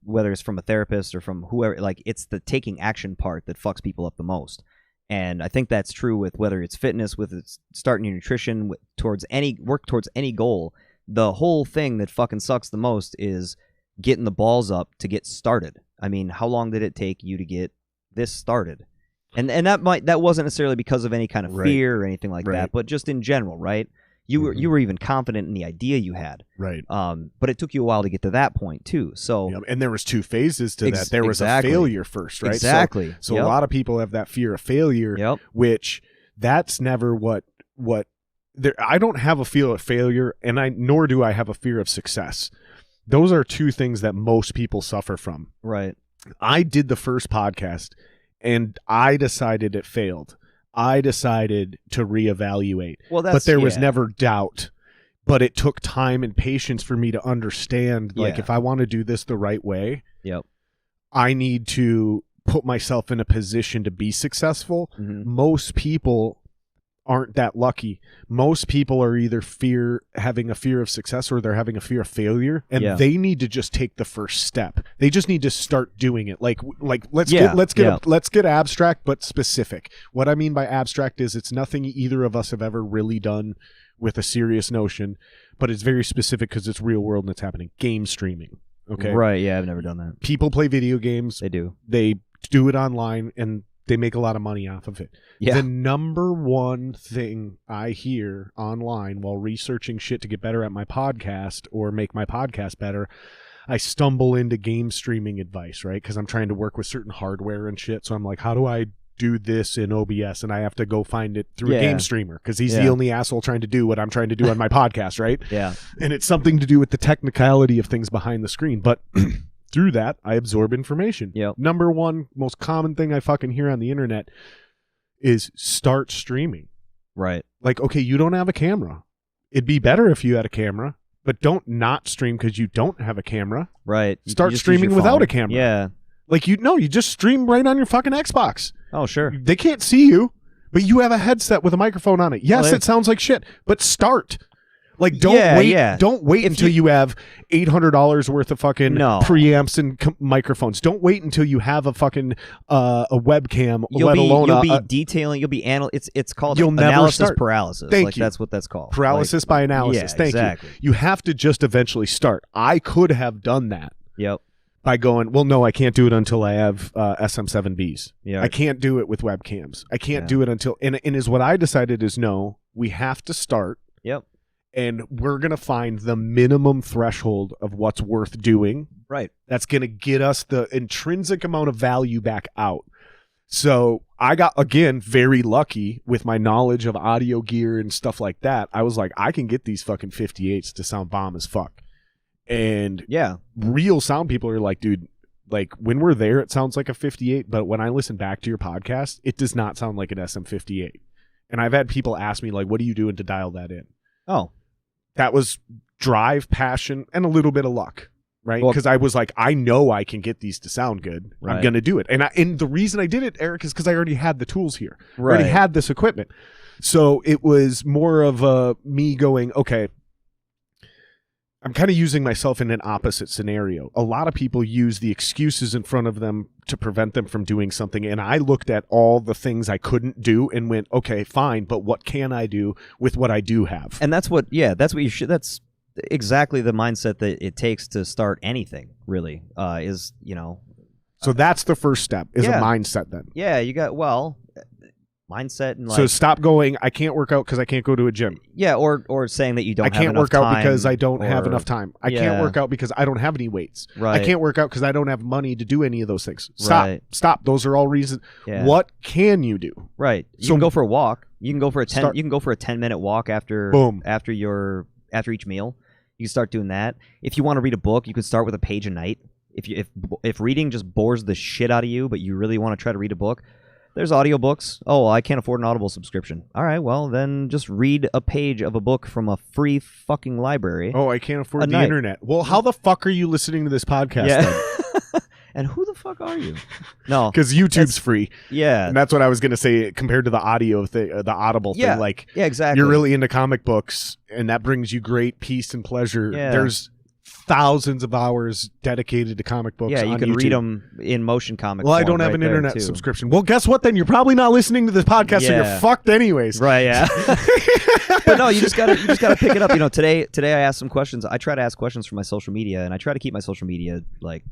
whether it's from a therapist or from whoever. Like it's the taking action part that fucks people up the most. And I think that's true with whether it's fitness, with it's starting your nutrition, towards any goal. The whole thing that fucking sucks the most is getting the balls up to get started. I mean, how long did it take you to get this started? And that wasn't necessarily because of any kind of fear or anything like that, but just in general, right? You were even confident in the idea you had, right? But it took you a while to get to that point too. So, and there was two phases to that. There was a failure first, right? Exactly. So a lot of people have that fear of failure, which that's never what. I don't have a fear of failure, nor do I have a fear of success. Those are two things that most people suffer from. Right. I did the first podcast, and I decided it failed. I decided to reevaluate. But there was never doubt. But it took time and patience for me to understand, like, if I want to do this the right way, I need to put myself in a position to be successful. Mm-hmm. Most people aren't that lucky. Most people are either having a fear of success or they're having a fear of failure, and they need to just take the first step. They just need to start doing it. Like let's get abstract but specific. What I mean by abstract is it's nothing either of us have ever really done with a serious notion, but it's very specific because it's real world and it's happening. Game streaming. Okay. Right. Yeah, I've never done that. People play video games. They do. They do it online and they make a lot of money off of it. Yeah. The number one thing I hear online while researching shit to get better at my podcast or make my podcast better, I stumble into game streaming advice, right? Because I'm trying to work with certain hardware and shit. So I'm like, how do I do this in OBS? And I have to go find it through a game streamer because he's the only asshole trying to do what I'm trying to do on my podcast, right? Yeah. And it's something to do with the technicality of things behind the screen. But through that, I absorb information. Yep. Number one most common thing I fucking hear on the internet is start streaming. Right. Like, okay, you don't have a camera. It'd be better if you had a camera, but don't not stream because you don't have a camera. Right. Start streaming without a camera. Yeah. Like, you just stream right on your fucking Xbox. Oh, sure. They can't see you, but you have a headset with a microphone on it. Yes, it sounds like shit, but start. Like, don't wait until you have $800 worth of fucking preamps and microphones. Don't wait until you have a fucking a webcam. You'll be detailing. You'll be It's called analysis paralysis. Thank you. That's what that's called. Paralysis by analysis. Thank you. You have to just eventually start. I could have done that. Yep. By going, well, no, I can't do it until I have SM7Bs. Yeah. I can't do it with webcams. I can't do it until and is what I decided is no, we have to start. Yep. and we're going to find the minimum threshold of what's worth doing. Right. That's going to get us the intrinsic amount of value back out. So I got, again, very lucky with my knowledge of audio gear and stuff like that. I was like, I can get these fucking 58s to sound bomb as fuck. And yeah, real sound people are like, dude, like when we're there, it sounds like a 58. But when I listen back to your podcast, it does not sound like an SM58. And I've had people ask me, like, what are you doing to dial that in? Oh, that was drive, passion, and a little bit of luck. Right, because I was like, I know I can get these to sound good. Right. I'm gonna do it, and the reason I did it, Eric, is because I already had the tools here. Right. I already had this equipment, so it was more of me going, okay. I'm kind of using myself in an opposite scenario. A lot of people use the excuses in front of them to prevent them from doing something, and I looked at all the things I couldn't do and went, okay, fine, but what can I do with what I do have? And that's what you should. That's exactly the mindset that it takes to start anything, really, is, so that's the first step, is a mindset then. Yeah, you got, mindset and so stop going, I can't work out because I can't go to a gym. Yeah, or saying that you don't I can't work out because I don't have enough time. I Yeah. can't work out because I don't have any weights. Right. I can't work out because I don't have money to do any of those things. Right. Stop. Those are all reasons. Yeah. What can you do? Right. You So- can go for a walk. You can go for a 10-minute walk after Boom. after each meal. You can start doing that. If you want to read a book, you can start with a page a night. If reading just bores the shit out of you, but you really want to try to read a book, there's audiobooks. Oh, I can't afford an Audible subscription. All right, well, then just read a page of a book from a free fucking library. Oh, I can't afford the internet. Well, how the fuck are you listening to this podcast then? And who the fuck are you? No, because YouTube's free. Yeah, and that's what I was going to say compared to the audio thing, the Audible thing. Like, yeah, exactly. You're really into comic books, and that brings you great peace and pleasure. Yeah. There's thousands of hours dedicated to comic books. Yeah, you on can YouTube. read them in motion comic. Well, I don't have an internet subscription. Well, guess what? Then you're probably not listening to this podcast, so you're fucked anyways. Right? Yeah. But no, you just gotta pick it up. Today I asked some questions. I try to ask questions from my social media, and I try to keep my social media like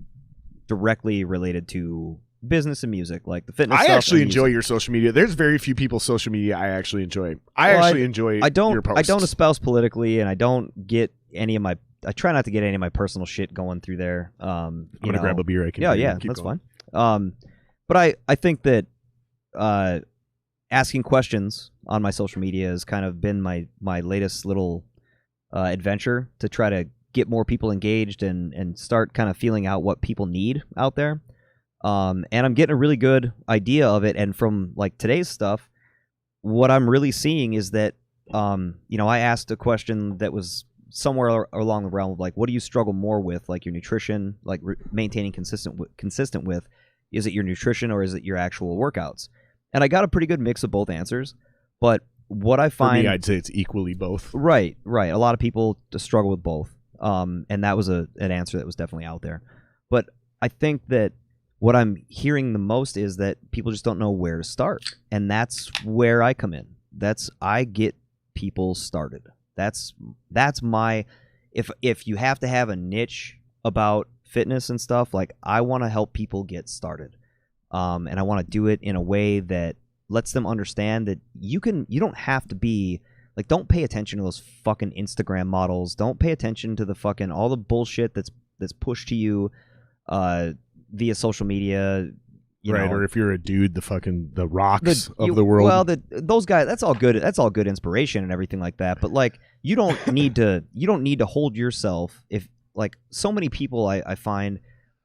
directly related to business and music, like the fitness. I stuff actually and enjoy music. your social media. There's very few people's social media I actually enjoy. I enjoy your posts. I don't espouse politically, and I don't get any of my. I try not to get any of my personal shit going through there. I'm gonna grab a beer. I can. Yeah, that's fine. But I think that asking questions on my social media has kind of been my latest little adventure to try to get more people engaged and start kind of feeling out what people need out there. And I'm getting a really good idea of it. And from like today's stuff, what I'm really seeing is that, I asked a question that was somewhere along the realm of like, what do you struggle more with? Like your nutrition, like maintaining consistent with, is it your nutrition or is it your actual workouts? And I got a pretty good mix of both answers. But what I find, for me, I'd say it's equally both. Right. A lot of people struggle with both. And that was an answer that was definitely out there. But I think that what I'm hearing the most is that people just don't know where to start. And that's where I come in. I get people started. That's my, if you have to have a niche about fitness and stuff, like I want to help people get started. And I want to do it in a way that lets them understand that you don't have to be like, don't pay attention to those fucking Instagram models. Don't pay attention to the fucking all the bullshit that's pushed to you via social media. Right, or if you're a dude, the rocks of the world. Well, those guys, that's all good. That's all good inspiration and everything like that. But like, you don't need to hold yourself. If like so many people I find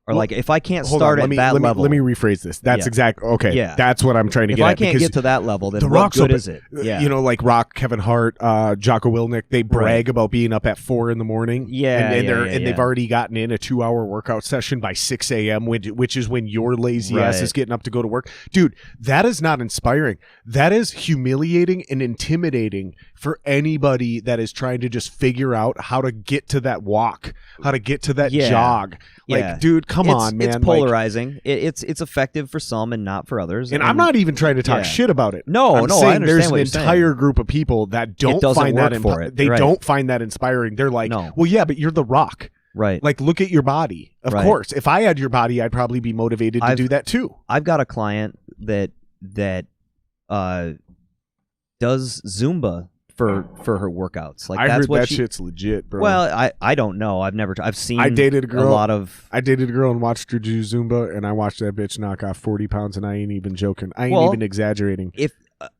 are like, if I can't start at that level. Let me rephrase this. That's exactly okay. Yeah. That's what I'm trying to get at. If I can't get to that level, then what Rock's good is it? Yeah. Like Rock, Kevin Hart, Jocko Willink, they brag about being up at 4 a.m. Yeah. And they've already gotten in a 2-hour workout session by 6 a.m., which is when your lazy ass is getting up to go to work. Dude, that is not inspiring. That is humiliating and intimidating for anybody that is trying to just figure out how to get to that walk, how to get to that jog. Like, dude, come on, man. It's polarizing. It's effective for some and not for others. And I'm not even trying to talk shit about it. No, I'm saying I understand there's what an you're entire group of people that don't find that they don't find that inspiring. They're like, well, yeah, but you're The Rock. Right. Like, look at your body. Of course. If I had your body, I'd probably be motivated to do that too. I've got a client that does Zumba for her workouts. Like I that's heard what that she, shit's legit, bro. Well, I don't know. I've seen. I dated a girl. A lot of. I dated a girl and watched her do Zumba, and I watched that bitch knock off 40 pounds, and I ain't even joking. I ain't even exaggerating. If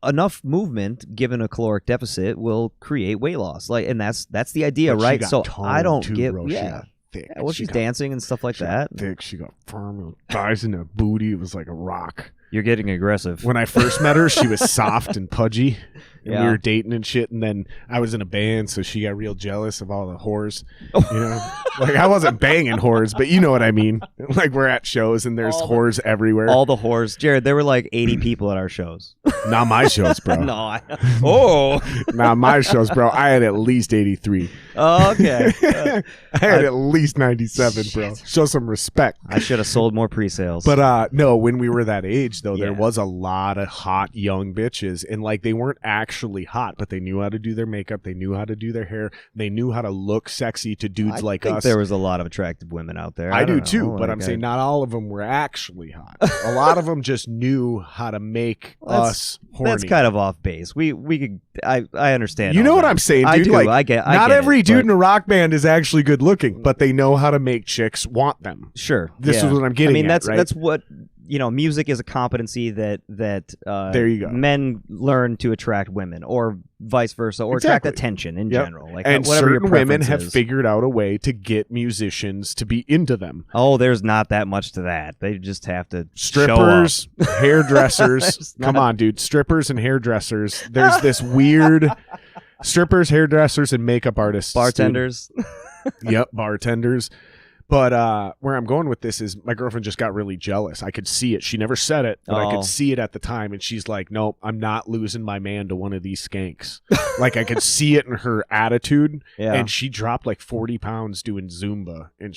enough movement, given a caloric deficit, will create weight loss. Like, and that's the idea, But right? So I don't too, get. bro. Yeah. She got thick. Yeah, well, she's dancing and stuff like that. Thick. She got firm thighs and a booty. It was like a rock. You're getting aggressive. When I first met her, she was soft and pudgy, and Yeah. we were dating and shit. And then I was in a band, so she got real jealous of all the whores. You know, like I wasn't banging whores, but you know what I mean. Like we're at shows and there's whores everywhere. All the whores, Jared. There were like 80 people at our shows. Not my shows, bro. No, Not my shows, bro. I had at least 83. Oh, okay. I had at least 97, bro. Show some respect. I should have sold more pre-sales. But no, when we were that age, though, there Yeah. was a lot of hot young bitches, and like they weren't actually hot, but they knew how to do their makeup, they knew how to do their hair, they knew how to look sexy to dudes like I think us. there was a lot of attractive women out there. I do don't know, too, but like, I'm saying not all of them were actually hot. A lot of them just knew how to make us horny. That's kind of off base. We could. I understand. You know all what that. I'm saying, dude? I do. Like, I get. not get every it, dude but- in a rock band is actually good looking, but they know how to make chicks want them. Sure. This yeah. is what I'm getting I mean, at, that's right? that's what music is a competency that There you go. men learn to attract women, or vice versa, or Exactly. attract attention in Yep. general. Like And whatever your certain women preference have is. figured out a way to get musicians to be into them. Oh, there's not that much to that. They just have to Strippers, hairdressers. There's Come not- on, dude. Strippers and hairdressers. There's this weird strippers, hairdressers, and makeup artists. bartenders. dude. Yep, bartenders. But where I'm going with this is my girlfriend just got really jealous. I could see it. She never said it, but I Oh. could see it at the time. And she's like, nope, I'm not losing my man to one of these skanks. Like I could see it in her attitude. Yeah. And she dropped like 40 pounds doing Zumba. And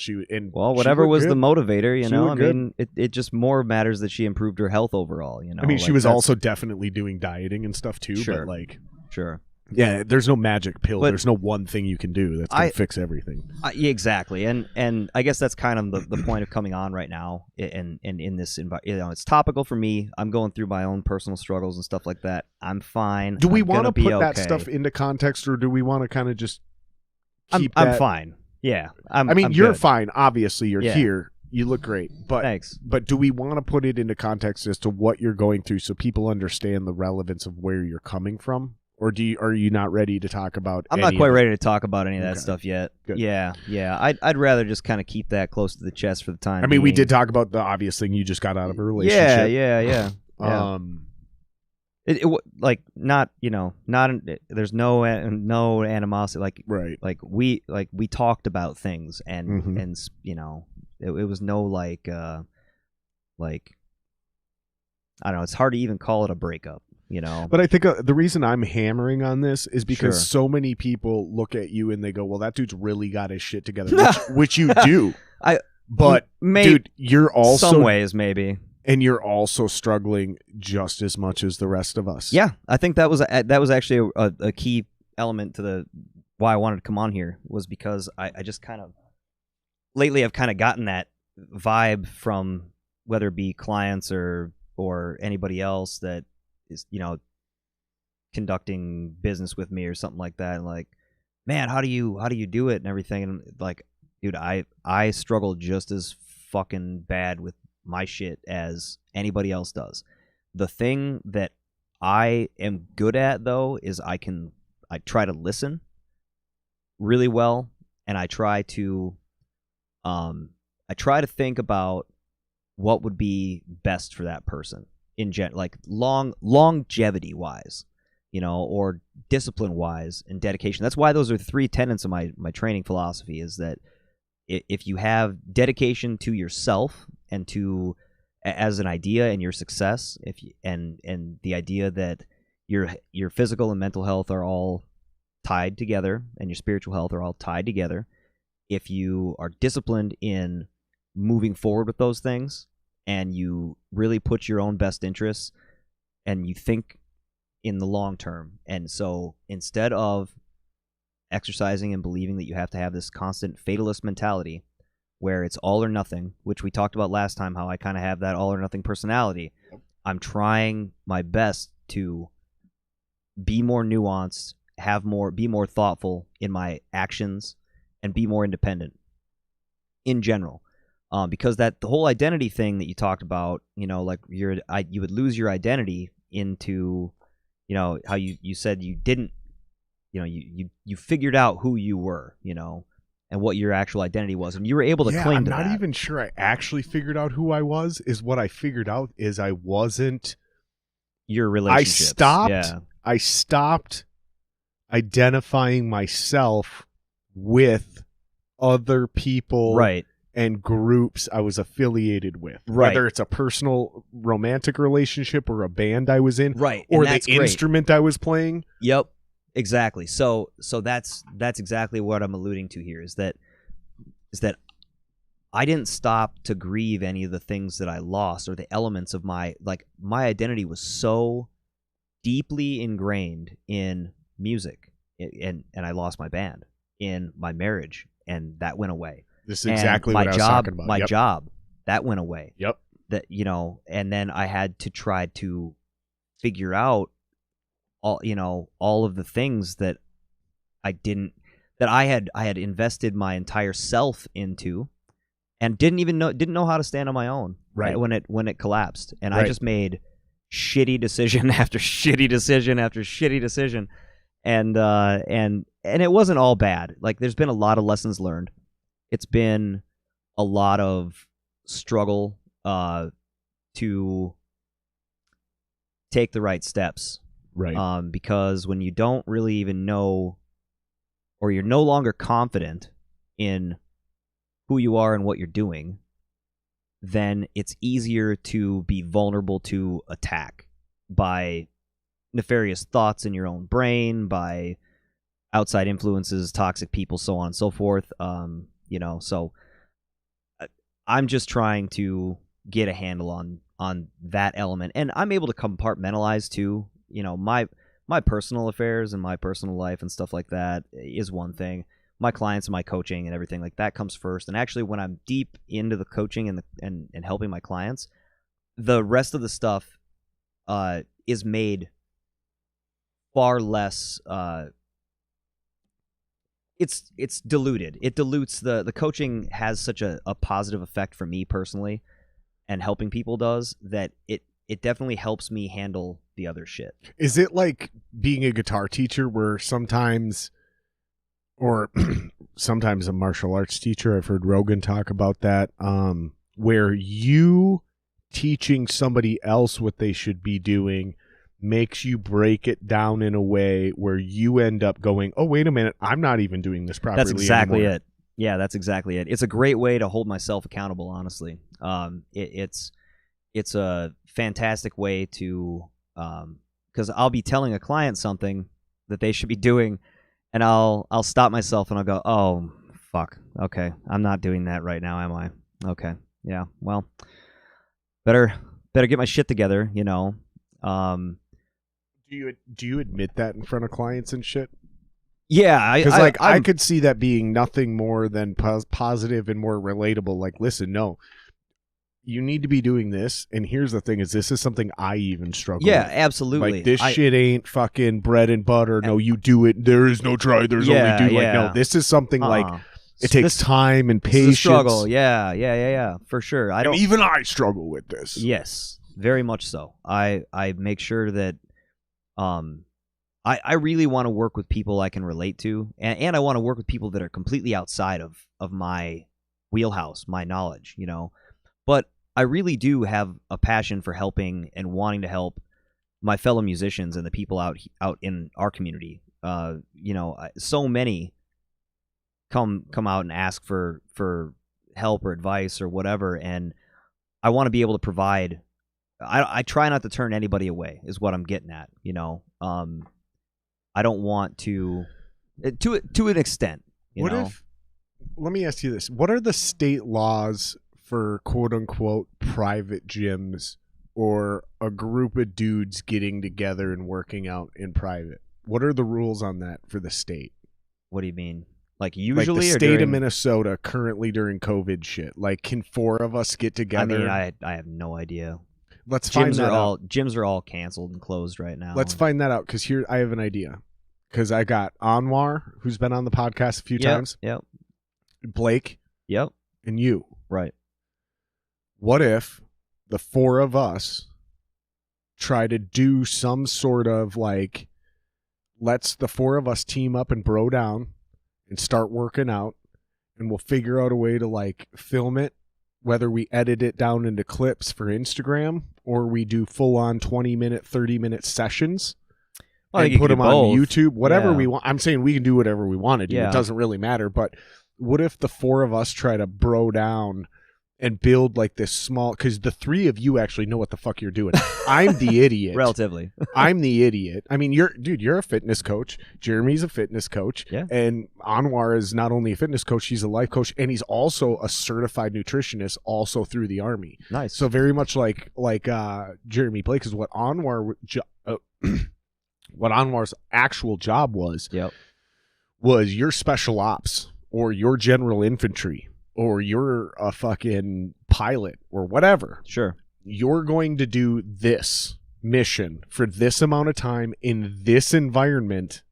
Well, she whatever looked was good. the motivator, She I looked good. mean, it just more matters that she improved her health overall. I mean, she like, was that's- also definitely doing dieting and stuff too. Sure. But like, sure. yeah, there's no magic pill. But- There's no one thing you can do that's going to fix everything. Yeah, exactly, and I guess that's kind of the point of coming on right now, and in this environment, it's topical for me. I'm going through my own personal struggles and stuff like that. I'm fine. Do we I'm want gonna to put be that okay. stuff into context, or do we want to kind of just I'm keep that? fine. Yeah, I mean, I'm you're good. fine. Obviously, you're Yeah. here. You look great. But Thanks. But do we want to put it into context as to what you're going through so people understand the relevance of where you're coming from? Or are you not ready to talk about I'm any not quite of it? ready to talk about any of that Okay. stuff yet. Good. Yeah. I'd rather just kind of keep that close to the chest for the time. I mean, we being. did talk about the obvious thing you just got out of a relationship. Yeah. Like not there's no animosity Right. like we talked about things and Mhm. and it was no like I don't know, it's hard to even call it a breakup, But I think the reason I'm hammering on this is because Sure. so many people look at you and they go, well, that dude's really got his shit together, which you do. But, dude, you're also some ways maybe. And you're also struggling just as much as the rest of us. Yeah, I think that was actually a key element to why I wanted to come on here, was because I just kind of lately I've kind of gotten that vibe from whether it be clients or anybody else that is conducting business with me or something like that, and like, man, how do you do it and everything, and like, dude, I struggle just as fucking bad with my shit as anybody else does. The thing that I am good at, though, is I try to listen really well, and I try to think about what would be best for that person in like longevity wise, or discipline wise and dedication. That's why those are 3 tenets of my training philosophy, is that if you have dedication to yourself and to as an idea and your success, and the idea that your physical and mental health are all tied together and your spiritual health are all tied together, if you are disciplined in moving forward with those things and you really put your own best interests and you think in the long term, and so instead of exercising and believing that you have to have this constant fatalist mentality where it's all or nothing, which we talked about last time, how I kind of have that all or nothing personality. I'm trying my best to be more nuanced be more thoughtful in my actions and be more independent in general. Because the whole identity thing that you talked about, like you would lose your identity into, how you said you didn't, you figured out who you were, and what your actual identity was, and you were able to cling to that. I'm not even sure I actually figured out who I was. Is what I figured out is I wasn't your relationships. I stopped identifying myself with other people, right, and groups I was affiliated with, right. Whether it's a personal romantic relationship or a band I was in, right, or the instrument I was playing. Yep, exactly. So that's exactly what I'm alluding to here. Is that I didn't stop to grieve any of the things that I lost or the elements of my identity was so deeply ingrained in music, and I lost my band, in my marriage, and that went away. This is exactly what I was talking about. My job, that went away. Yep. That, and then I had to try to figure out all of the things that I had invested my entire self into, and didn't know how to stand on my own. Right. When it collapsed, and right. I just made shitty decision after shitty decision after shitty decision, and it wasn't all bad. Like, there's been a lot of lessons learned. It's been a lot of struggle to take the right steps. Right. Because when you don't really even know, or you're no longer confident in who you are and what you're doing, then it's easier to be vulnerable to attack by nefarious thoughts in your own brain, by outside influences, toxic people, so on and so forth. So I'm just trying to get a handle on that element, and I'm able to compartmentalize too. My personal affairs and my personal life and stuff like that is one thing. My clients and my coaching and everything like that comes first. And actually, when I'm deep into the coaching and helping my clients, the rest of the stuff is made far less. It's diluted. It dilutes the coaching has such a positive effect for me personally, and helping people does, that it definitely helps me handle the other shit. Is it like being a guitar teacher where sometimes, or sometimes a martial arts teacher? I've heard Rogan talk about that, where you teaching somebody else what they should be doing makes you break it down in a way where you end up going, oh, wait a minute, I'm not even doing this properly. That's exactly anymore. it. Yeah, that's exactly it. It's a great way to hold myself accountable, honestly. It's a fantastic way to, because I'll be telling a client something that they should be doing, and I'll stop myself and I'll go, oh, fuck, okay, I'm not doing that right now, am I? Okay, yeah, well, better get my shit together, Do you admit that in front of clients and shit? Yeah, because I could see that being nothing more than positive and more relatable. Like, listen, no, you need to be doing this, and here's the thing: is this is something I even struggle. Yeah, with. absolutely. Like, this shit ain't fucking bread and butter. No, you do it. There is no try. There's only do. Like, no, this is something like it takes time and patience. It's a struggle. Yeah, for sure. Even I struggle with this. Yes, very much so. I make sure that I really want to work with people I can relate to, and I want to work with people that are completely outside of my wheelhouse, my knowledge, But I really do have a passion for helping and wanting to help my fellow musicians and the people out in our community. So many come out and ask for help or advice or whatever, and I want to be able to provide. I try not to turn anybody away, is what I'm getting at. I don't want to an extent. Let me ask you this: what are the state laws for quote unquote private gyms or a group of dudes getting together and working out in private? What are the rules on that for the state? What do you mean? Like, usually, like the state of Minnesota currently during COVID shit. Like, can 4 of us get together? I mean, I have no idea. Let's find that out. Gyms are all canceled and closed right now. Let's find that out, because here I have an idea. because I got Anwar, who's been on the podcast a few times, Yep. Blake, Yep. and you. Right. What if the four of us try to do some sort of like, let's the four of us team up and bro down and start working out, and we'll figure out a way to like film it, whether we edit it down into clips for Instagram or we do full on 20-minute, 30-minute sessions. Well, And put them on YouTube, whatever Yeah. we want. I'm saying we can do whatever we want to do. Yeah. It doesn't really matter. But what if the four of us try to bro down and build like this small, because the three of you actually know what the fuck you're doing. I'm the idiot. Relatively. I'm the idiot. I mean, you're a fitness coach. Jeremy's a fitness coach. Yeah. And Anwar is not only a fitness coach, he's a life coach, and he's also a certified nutritionist also through the Army. Nice. So very much like Jeremy Blake is what Anwar what Anwar's actual job was your special ops or your general infantry or you're a fucking pilot or whatever. Sure. You're going to do this mission for this amount of time in this environment,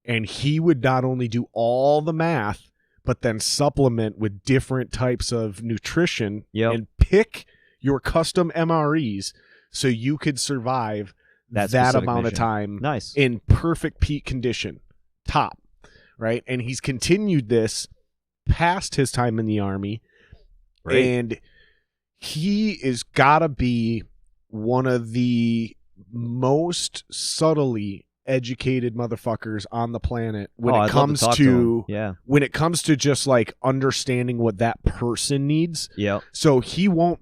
and he would not only do all the math but then supplement with different types of nutrition and pick your custom MREs so you could survive that amount of time in perfect peak condition, top, right? And he's continued this past his time in the Army, and he is gotta be one of the most subtly educated motherfuckers on the planet when it comes to when it comes to just like understanding what that person needs. So he won't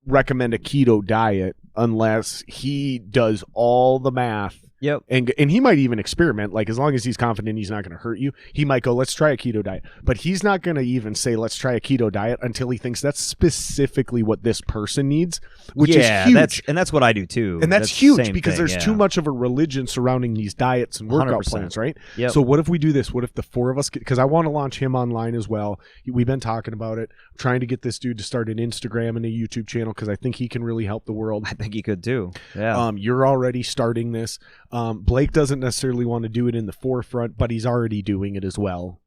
recommend a keto diet unless he does all the math. And he might even experiment, like as long as he's confident he's not going to hurt you, he might go, let's try a keto diet. But he's not going to even say, let's try a keto diet until he thinks that's specifically what this person needs, which is huge. That's what I do too. And that's huge because there's too much of a religion surrounding these diets and workout 100%. plans, right? So what if we do this? What if the four of us, because I want to launch him online as well. We've been talking about it. I'm trying to get this dude to start an Instagram and a YouTube channel because I think he can really help the world. I think he could too. Yeah. You're already starting this. Blake doesn't necessarily want to do it in the forefront, but he's already doing it as well.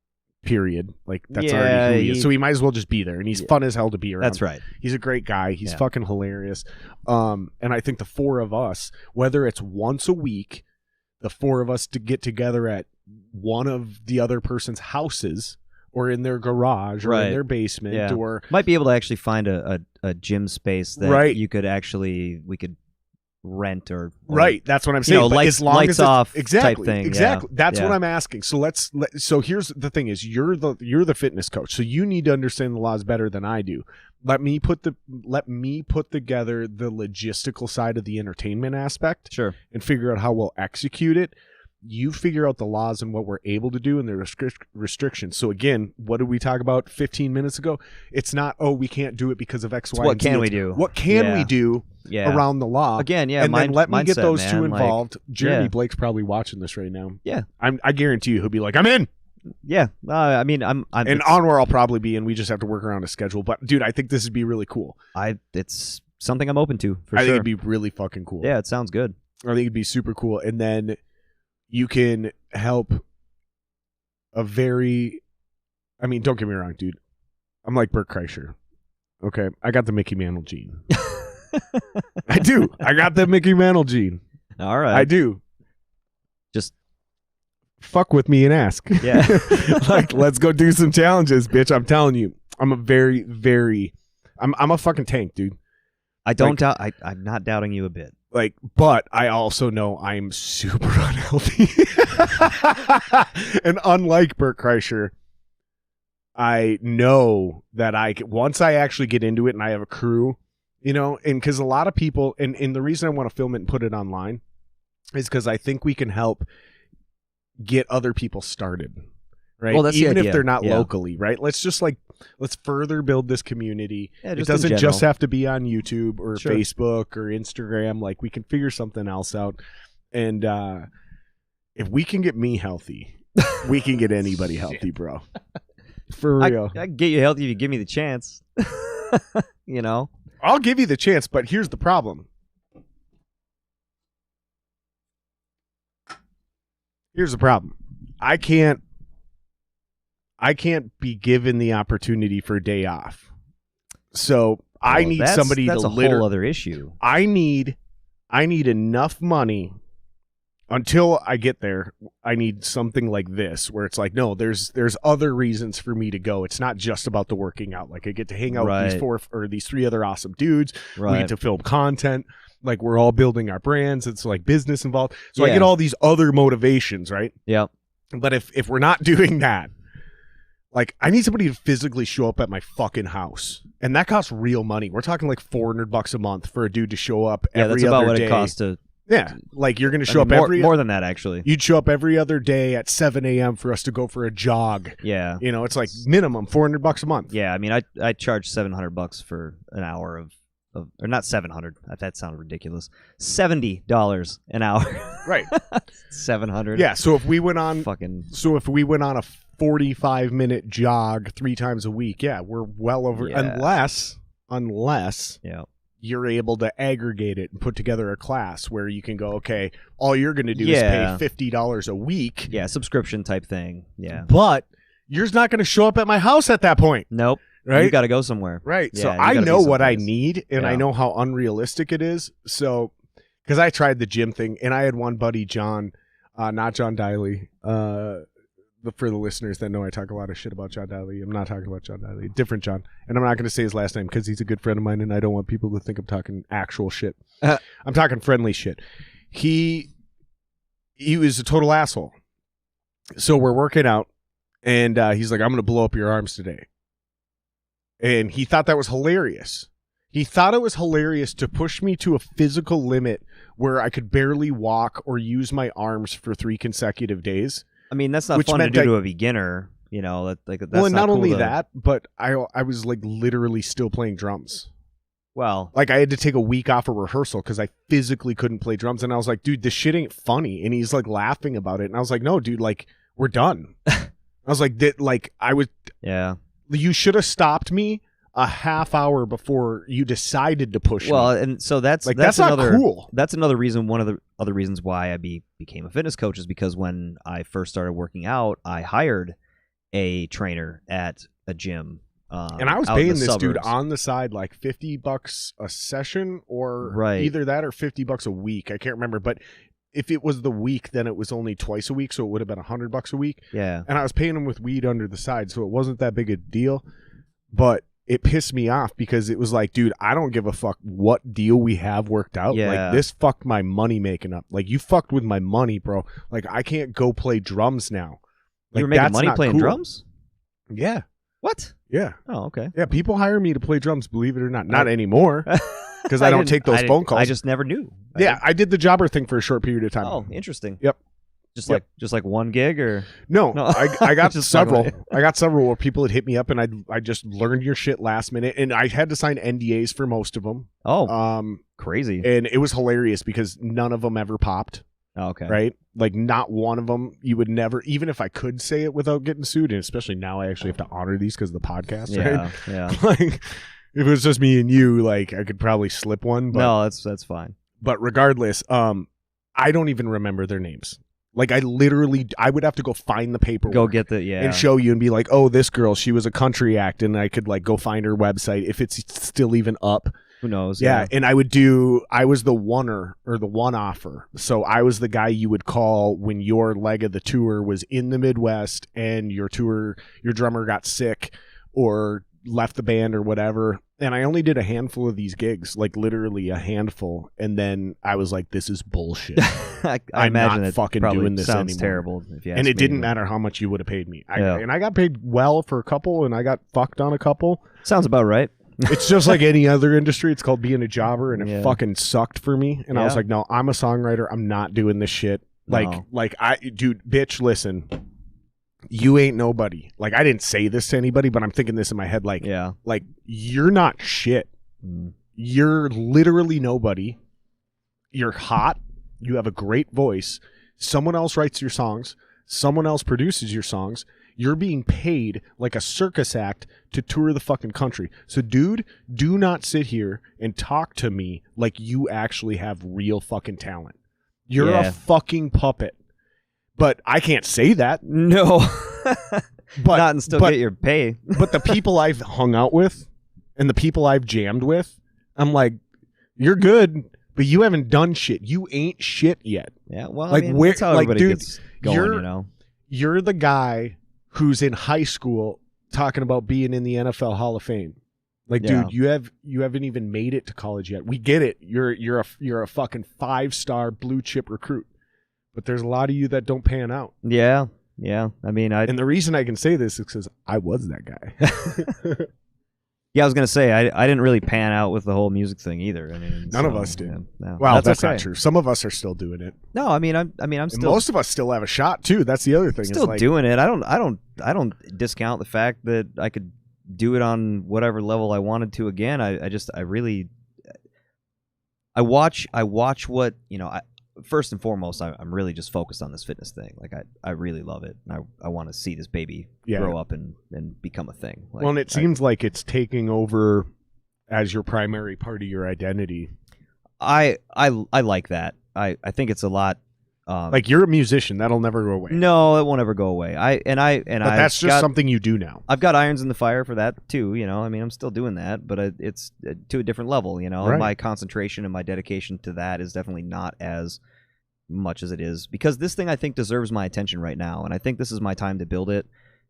Period. Like that's already who he is. So he might as well just be there, and he's fun as hell to be around. That's right. He's a great guy. He's fucking hilarious. And I think the four of us, whether it's once a week, the four of us to get together at one of the other person's houses or in their garage or in their basement or might be able to actually find a gym space that you could actually we could rent or that's what I'm saying. But as long lights as off exactly type thing. That's what I'm asking. So so here's the thing: is you're the fitness coach, so you need to understand the laws better than I do. Let me put together the logistical side of the entertainment aspect, and figure out how we'll execute it. You figure out the laws and what we're able to do and the restrictions. So again, what did we talk about 15 minutes ago? It's not, we can't do it because of X, Y, and Z. What can we do? What can we do around the law? Again, and then let me get those two involved. Like, Jeremy Blake's probably watching this right now. Yeah. I guarantee you he'll be like, I'm in. Yeah. I mean, I'm and Onward I'll probably be in. We just have to work around a schedule. But dude, I think this would be really cool. It's something I'm open to for sure. I think it'd be really fucking cool. Yeah, it sounds good. I think it'd be super cool. And then you can help don't get me wrong, dude. I'm like Bert Kreischer. Okay. I got the Mickey Mantle gene. I do. I got the Mickey Mantle gene. All right. I do. Just fuck with me and ask. Yeah. Like, let's go do some challenges, bitch. I'm telling you. I'm a very, very I'm a fucking tank, dude. I'm not doubting you a bit. Like, but I also know I'm super unhealthy. And unlike Bert Kreischer, I know that once I actually get into it and I have a crew, and because a lot of people, and the reason I want to film it and put it online is because I think we can help get other people started, right? Well, that's even the idea. If they're not locally, right? Let's further build this community. It doesn't in just have to be on YouTube or Sure. Facebook or Instagram. Like, we can figure something else out. And if we can get me healthy, we can get anybody healthy, bro. For real. I can get you healthy if you give me the chance. I'll give you the chance, but here's the problem. Here's the problem. I can't be given the opportunity for a day off. So I need somebody that's to a whole other issue. I need enough money until I get there. I need something like this where it's like, no, there's other reasons for me to go. It's not just about the working out. Like I get to hang out with these 3 other awesome dudes. We get to film content. Like we're all building our brands. It's like business involved. So I get all these other motivations, right? Yeah. But if we're not doing that, like I need somebody to physically show up at my fucking house. And that costs real money. We're talking like $400 a month for a dude to show up every other day. Yeah, that's about what it costs to... Yeah, like you're going to show up more than that, actually. You'd show up every other day at 7 a.m. for us to go for a jog. Yeah. You know, it's like minimum $400 a month. Yeah, I mean, I charge $700 for an hour of or not 700. That sounded ridiculous. $70 an hour. Right. 700. Yeah, so if we went on a 45-minute jog 3 times a week, yeah, we're well over unless you're able to aggregate it and put together a class where you can go, okay, all you're going to do is pay $50 a week. Yeah, subscription type thing. Yeah. But you're not going to show up at my house at that point. Nope. Right? You got to go somewhere. Right. Yeah, so I know what I need, and I know how unrealistic it is. So, because I tried the gym thing, and I had one buddy, John, not John Diley. For the listeners that know I talk a lot of shit about John Diley, I'm not talking about John Diley, different John. And I'm not going to say his last name because he's a good friend of mine, and I don't want people to think I'm talking actual shit. I'm talking friendly shit. He was a total asshole. So we're working out, and he's like, I'm going to blow up your arms today. And he thought that was hilarious. He thought it was hilarious to push me to a physical limit where I could barely walk or use my arms for 3 consecutive days. I mean, that's not fun to do to a beginner, you know. That's well, and not cool only that, but I was like literally still playing drums. Well, like I had to take a week off of rehearsal because I physically couldn't play drums, and I was like, dude, this shit ain't funny. And he's like laughing about it, and I was like, no, dude, like we're done. I was like, yeah. You should have stopped me a half hour before you decided to push me. Well, and so that's not cool. That's another reason. One of the other reasons why I became a fitness coach is because when I first started working out, I hired a trainer at a gym. And I was paying this dude on the side like $50 a session, or either that or $50 a week. I can't remember, but if it was the week, then it was only twice a week, so it would have been $100 a week. Yeah. And I was paying him with weed under the side, so it wasn't that big a deal. But it pissed me off because it was like, dude, I don't give a fuck what deal we have worked out. Yeah. Like, this fucked my money making up. Like, you fucked with my money, bro. Like, I can't go play drums now. Like, you were making money playing drums? Yeah. What? Yeah. Oh, okay. Yeah, people hire me to play drums, believe it or not. Not anymore, because I don't take those phone calls. I just never knew. I did the jobber thing for a short period of time. Oh, interesting. Yep. Just like one gig, or no. I got several. I got several where people had hit me up, and I just learned your shit last minute, and I had to sign NDAs for most of them. Oh, crazy! And it was hilarious because none of them ever popped. Oh, okay, right? Like not one of them. You would never, even if I could say it without getting sued, and especially now I actually have to honor these because of the podcast. Yeah, right? yeah. Like if it was just me and you, like I could probably slip one. But, no, that's fine. But regardless, I don't even remember their names. Like I would have to go find the paperwork. Go get and show you and be like, oh, this girl, she was a country act, and I could like go find her website if it's still even up. Who knows? Yeah, and I was the one-offer. So I was the guy you would call when your leg of the tour was in the Midwest and your drummer got sick or left the band or whatever. And I only did a handful of these gigs, like literally a handful. And then I was like, this is bullshit. I'm imagine not fucking doing this sounds anymore. Terrible. If you ask and it me, didn't matter how much you would have paid me. Yeah. And I got paid well for a couple, and I got fucked on a couple. Sounds about right. It's just like any other industry. It's called being a jobber, and it fucking sucked for me. And I was like, no, I'm a songwriter. I'm not doing this shit. Dude, bitch, listen. You ain't nobody. Like, I didn't say this to anybody, but I'm thinking this in my head. Like, you're not shit. You're literally nobody. You're hot. You have a great voice. Someone else writes your songs. Someone else produces your songs. You're being paid like a circus act to tour the fucking country. So, dude, do not sit here and talk to me like you actually have real fucking talent. You're a fucking puppet. But I can't say that. No. But not and still get your pay. But the people I've hung out with and the people I've jammed with, I'm like, you're good, but you haven't done shit. You ain't shit yet. Yeah, well, like, I mean, that's how everybody dude, gets going, you know. You're the guy who's in high school talking about being in the NFL Hall of Fame. Like, dude, you haven't even made it to college yet. We get it. You're a fucking 5-star blue chip recruit. But there's a lot of you that don't pan out. Yeah. Yeah. I mean, and the reason I can say this is because I was that guy. Yeah, I was gonna say I didn't really pan out with the whole music thing either. I mean, none of us did. Yeah, no. Well, that's okay. not true. Some of us are still doing it. No, I mean, I'm still. Most of us still have a shot too. That's the other thing. Still doing it. I don't discount the fact that I could do it on whatever level I wanted to again. I watch what, you know, first and foremost, I'm really just focused on this fitness thing. Like I really love it. I want to see this baby grow up and become a thing. Like, well, and it seems like it's taking over as your primary part of your identity. I like that. I think it's a lot. Like, you're a musician, that'll never go away. No, it won't ever go away. But that's just something you do now. I've got irons in the fire for that too. You know, I mean, I'm still doing that, but it's to a different level. You know, right. My concentration and my dedication to that is definitely not as much as it is, because this thing I think deserves my attention right now, and I think this is my time to build it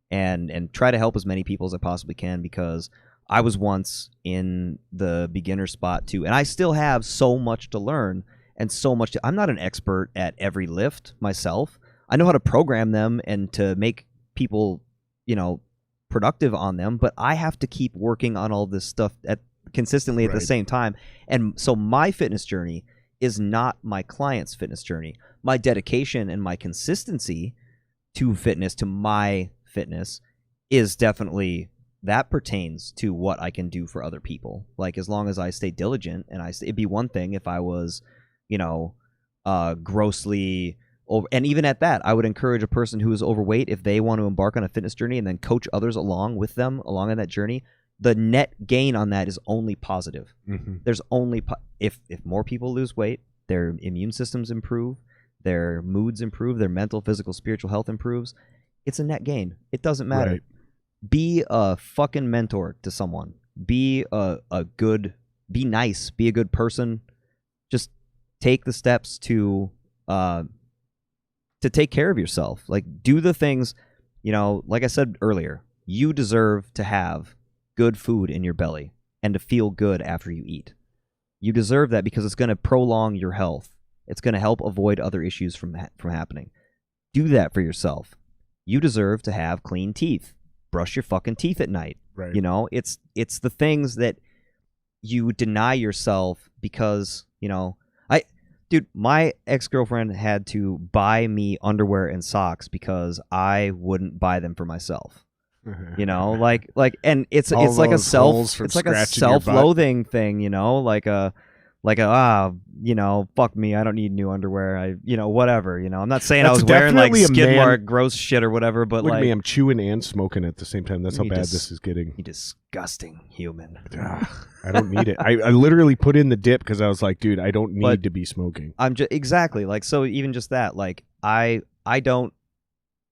and try to help as many people as I possibly can, because I was once in the beginner spot too, and I still have so much to learn. And so much. I'm not an expert at every lift myself. I know how to program them and to make people, you know, productive on them. But I have to keep working on all this stuff consistently at the same time. And so my fitness journey is not my client's fitness journey. My dedication and my consistency to fitness, to my fitness, is definitely, that pertains to what I can do for other people. Like, as long as I stay diligent, and it'd be one thing if I was, you know, grossly over, and even at that, I would encourage a person who is overweight, if they want to embark on a fitness journey and then coach others along with them along on that journey, the net gain on that is only positive. Mm-hmm. There's only if more people lose weight, their immune systems improve, their moods improve, their mental, physical, spiritual health improves. It's a net gain. It doesn't matter. Right. Be a fucking mentor to someone. Be be nice. Be a good person. Just take the steps to take care of yourself. Like, do the things, you know, like I said earlier, you deserve to have good food in your belly and to feel good after you eat. You deserve that, because it's going to prolong your health. It's going to help avoid other issues from happening. Do that for yourself. You deserve to have clean teeth. Brush your fucking teeth at night. Right. You know, it's the things that you deny yourself because, you know, dude, my ex-girlfriend had to buy me underwear and socks because I wouldn't buy them for myself. You know, like, and it's like a self-loathing thing, you know, you know, fuck me, I don't need new underwear. You know, whatever, you know. I'm not saying I was wearing like skid mark gross shit or whatever, but look at me, I'm chewing and smoking at the same time. That's how bad this is getting. You disgusting human. I don't need it. I literally put in the dip because I was like, dude, I don't need to be smoking. I'm just exactly like, so even just that, like, I don't.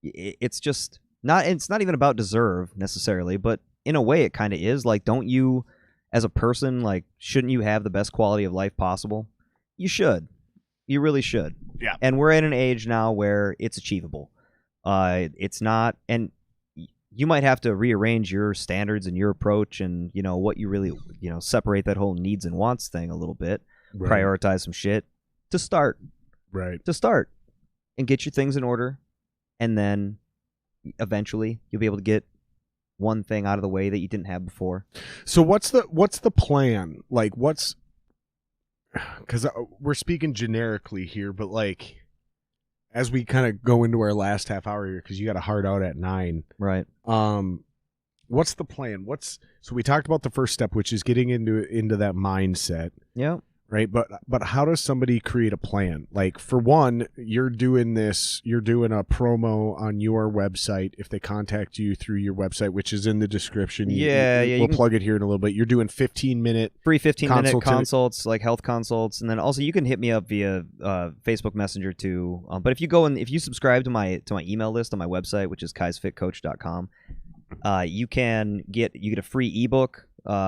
It's just not. It's not even about deserve necessarily, but in a way, it kind of is. Like, don't you, as a person, like, shouldn't you have the best quality of life possible? You should. You really should. Yeah. And we're at an age now where it's achievable. It's not, and you might have to rearrange your standards and your approach, and, you know, what you really, you know, separate that whole needs and wants thing a little bit. Right. Prioritize some shit to start. Right. To start and get your things in order, and then eventually you'll be able to get one thing out of the way that you didn't have before. So what's the plan? Like, because we're speaking generically here, but like, as we kind of go into our last half hour here, because you got a hard out at 9, right? What's the plan? So we talked about the first step, which is getting into that mindset. Yeah. right? But how does somebody create a plan? Like, for one, you're doing a promo on your website. If they contact you through your website, which is in the description, we'll plug it here in a little bit. You're doing 15-minute free 15-minute consults, like health consults, and then also you can hit me up via Facebook Messenger too. But if you subscribe to my email list on my website, which is kaisfitcoach.com, you get a free ebook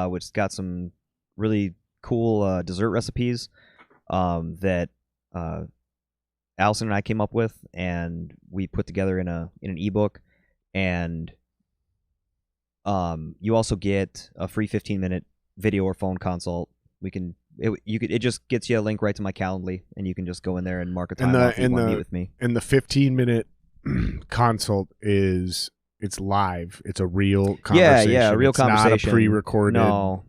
which has got some really cool dessert recipes that Allison and I came up with, and we put together in an ebook. And you also get a free 15-minute video or phone consult. It just gets you a link right to my Calendly, and you can just go in there and mark a time off if you want to meet with me. And the 15-minute consult it's live. It's a real conversation. Yeah, real conversation. Not a pre-recorded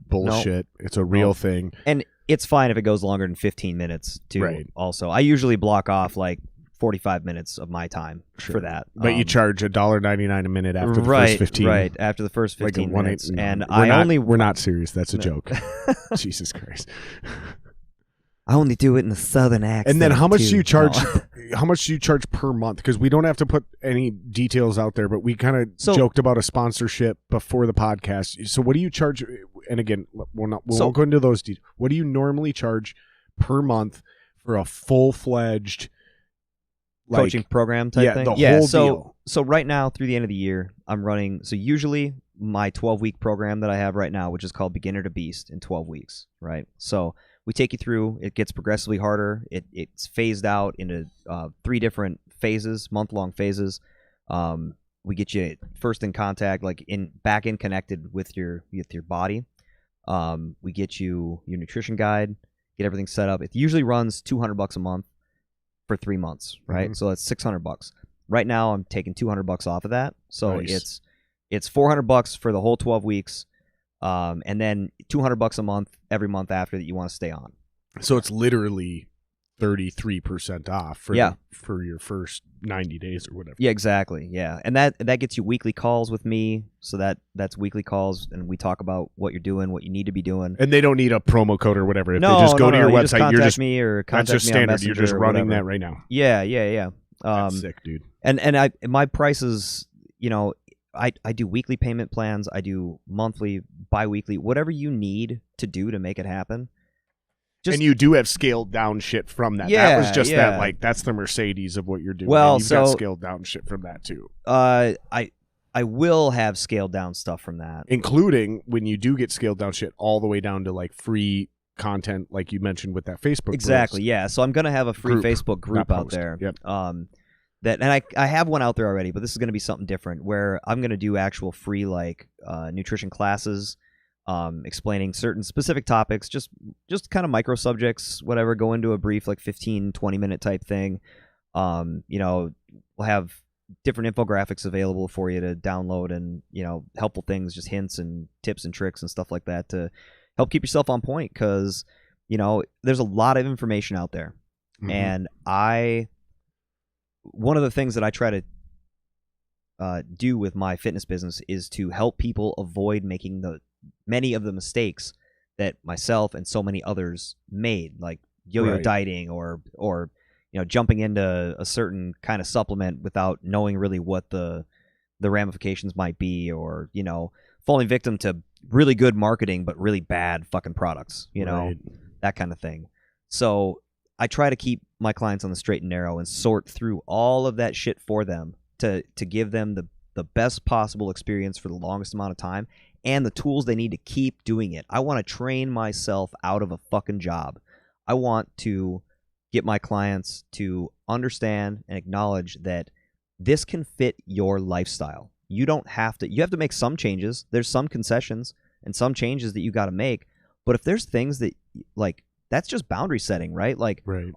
bullshit. It's a real thing. And it's fine if it goes longer than 15 minutes too. Right. Also, I usually block off like 45 minutes of my time for that. But you charge $1.99 a minute after the first 15. Right, after the first 15 minutes. And we're not serious. That's a joke. Jesus Christ. I only do it in the southern accent. And then how much do you charge? How much do you charge per month? Because we don't have to put any details out there, but we kind of joked about a sponsorship before the podcast. So what do you charge? And again, we won't go into those details. What do you normally charge per month for a full-fledged coaching program type thing? The whole deal. So right now, through the end of the year, I'm running. So usually my 12-week program that I have right now, which is called Beginner to Beast, in 12 weeks, right? So we take you through. It gets progressively harder. It's phased out into 3 different phases, month-long phases. We get you first in contact, like back in connected with your body. We get you your nutrition guide, get everything set up. It usually runs $200 a month for 3 months, right? Mm-hmm. So that's $600. Right now, I'm taking $200 off of that, so nice. It's $400 for the whole 12 weeks. And then $200 a month every month after that you want to stay on. So it's literally 33% off for your first 90 days or whatever. Yeah, exactly. Yeah, and that gets you weekly calls with me. So that's weekly calls, and we talk about what you're doing, what you need to be doing. And they don't need a promo code or whatever. If they just go to your website, you're just me or contact that's just me standard. On Messenger. You're just running that right now. Yeah. That's sick, dude. And my prices, I do weekly payment plans. I do monthly, bi-weekly, whatever you need to do to make it happen. And you do have scaled down shit from that. Yeah, that was just that, like, that's the Mercedes of what you're doing. Well, and you've got scaled down shit from that too. I will have scaled down stuff from that, including when you do get scaled down shit all the way down to like free content, like you mentioned with that Facebook. Exactly. Post. Yeah. So I'm gonna have a free Facebook group out there. Yep. And I have one out there already, but this is going to be something different where I'm going to do actual free like nutrition classes, explaining certain specific topics, just kind of micro subjects, whatever, go into a brief like 15, 20 minute type thing. We'll have different infographics available for you to download and, helpful things, just hints and tips and tricks and stuff like that to help keep yourself on point because, there's a lot of information out there. Mm-hmm. And one of the things that I try to do with my fitness business is to help people avoid making many of the mistakes that myself and so many others made, like yo-yo dieting or jumping into a certain kind of supplement without knowing really what the ramifications might be, or falling victim to really good marketing but really bad fucking products, that kind of thing. So I try to keep my clients on the straight and narrow and sort through all of that shit for them to give them the best possible experience for the longest amount of time and the tools they need to keep doing it. I want to train myself out of a fucking job. I want to get my clients to understand and acknowledge that this can fit your lifestyle. You have to make some changes. There's some concessions and some changes that you got to make. But if there's things that that's just boundary setting, right?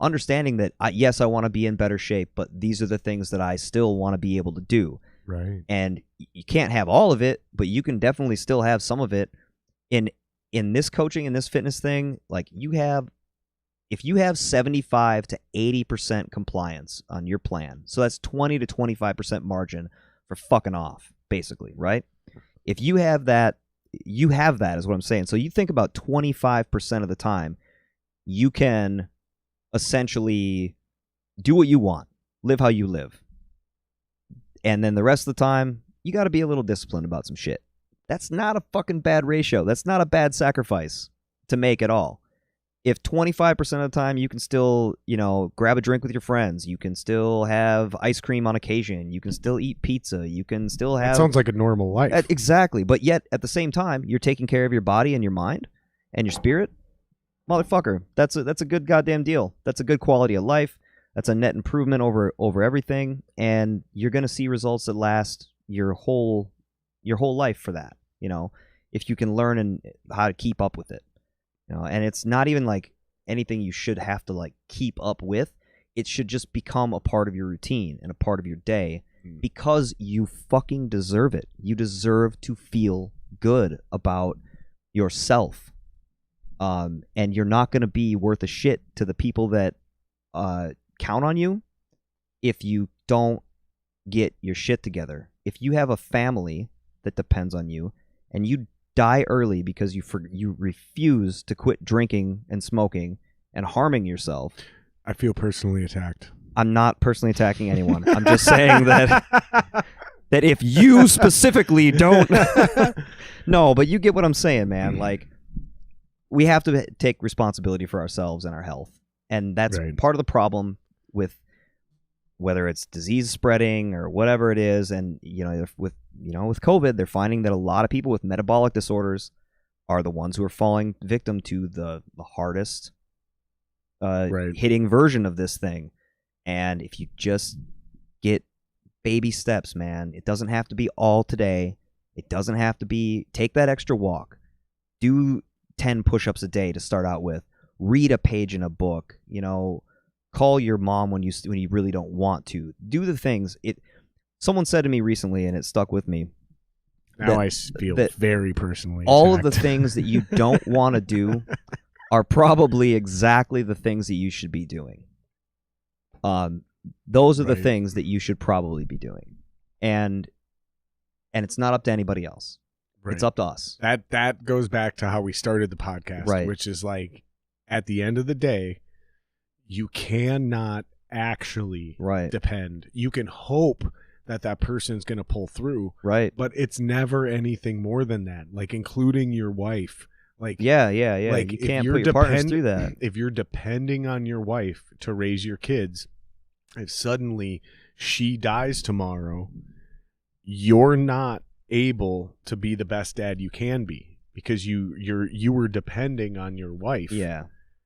Understanding that, yes, I want to be in better shape, but these are the things that I still want to be able to do. Right. And you can't have all of it, but you can definitely still have some of it. In this coaching and this fitness thing, if you have 75 to 80% compliance on your plan, so that's 20 to 25% margin for fucking off, basically, right? If you have that is what I'm saying. So you think about 25% of the time, you can essentially do what you want, live how you live. And then the rest of the time, you got to be a little disciplined about some shit. That's not a fucking bad ratio. That's not a bad sacrifice to make at all. If 25% of the time you can still, grab a drink with your friends, you can still have ice cream on occasion, you can still eat pizza, you can still have... That sounds like a normal life. Exactly. But yet, at the same time, you're taking care of your body and your mind and your spirit. Motherfucker, that's a good goddamn deal. That's a good quality of life. That's a net improvement over everything. And you're going to see results that last your whole life for that, if you can learn and how to keep up with it. And it's not even like anything you should have to like keep up with. It should just become a part of your routine and a part of your day because you fucking deserve it. You deserve to feel good about yourself. And you're not going to be worth a shit to the people that count on you if you don't get your shit together. If you have a family that depends on you and you die early because you refuse to quit drinking and smoking and harming yourself. I feel personally attacked. I'm not personally attacking anyone. I'm just saying that if you specifically don't... No, but you get what I'm saying, man. Like, we have to take responsibility for ourselves and our health. And that's right. Part of the problem with whether it's disease spreading or whatever it is. And, with COVID, they're finding that a lot of people with metabolic disorders are the ones who are falling victim to the hardest hitting version of this thing. And if you just get baby steps, man, it doesn't have to be all today. It doesn't have to be take that extra walk. Do 10 push-ups a day to start out with. Read a page in a book. Call your mom when you really don't want to. Do the things. Someone said to me recently, and it stuck with me. Now I feel very personally all attacked. of the things that you don't want to do are probably exactly the things that you should be doing. Those are the things that you should probably be doing, and it's not up to anybody else. Right. It's up to us. That goes back to how we started the podcast, which is like, at the end of the day, you cannot actually depend. You can hope that person's going to pull through, but it's never anything more than that. Like, including your wife. Like, yeah. Like, you can't put your partners through that. If you're depending on your wife to raise your kids, if suddenly she dies tomorrow, you're not able to be the best dad you can be because you were depending on your wife. Yeah.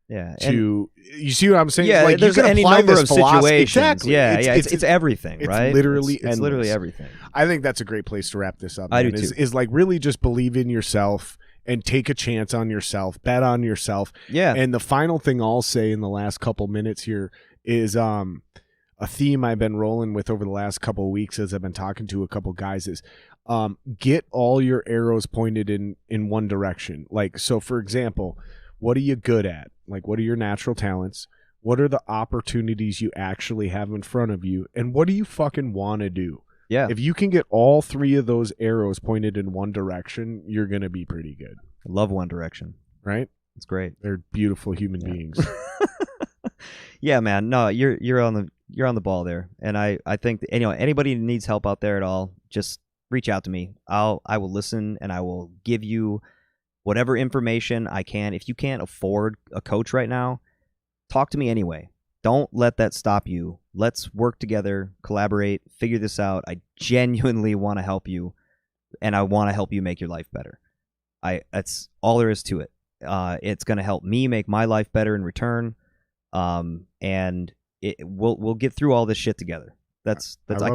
You see what I'm saying? Yeah, like, there's you can any apply number this of philosophy. situations. Exactly. Yeah, it's everything, right? It's literally everything. I think that's a great place to wrap this up. I man, do too. Is like really just believe in yourself and take a chance on yourself, bet on yourself. Yeah. And the final thing I'll say in the last couple minutes here is a theme I've been rolling with over the last couple of weeks as I've been talking to a couple guys is get all your arrows pointed in one direction. Like, so for example, what are you good at? Like, what are your natural talents? What are the opportunities you actually have in front of you? And what do you fucking want to do? Yeah. If you can get all three of those arrows pointed in one direction, you're going to be pretty good. I love One Direction. Right? It's great. They're beautiful human beings. Yeah, man. No, you're on the ball there. And I think that, anybody who needs help out there at all, just reach out to me. I will listen and I will give you whatever information I can. If you can't afford a coach right now, talk to me anyway. Don't let that stop you. Let's work together, collaborate, figure this out. I genuinely want to help you, and I want to help you make your life better. That's all there is to it. It's going to help me make my life better in return, and we'll get through all this shit together. I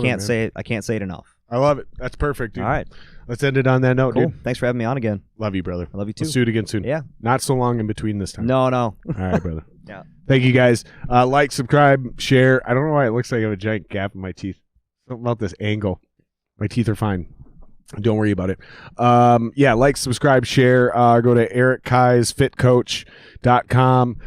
can't say it enough. I love it. That's perfect, dude. All right. Let's end it on that note, cool. dude. Thanks for having me on again. Love you, brother. I love you too. Let's do it again soon. Yeah. Not so long in between this time. No. All right, brother. Yeah. Thank you, guys. Like, subscribe, share. I don't know why it looks like I have a giant gap in my teeth. Something about this angle. My teeth are fine. Don't worry about it. Yeah, like, subscribe, share. Go to erickaisfitcoach.com.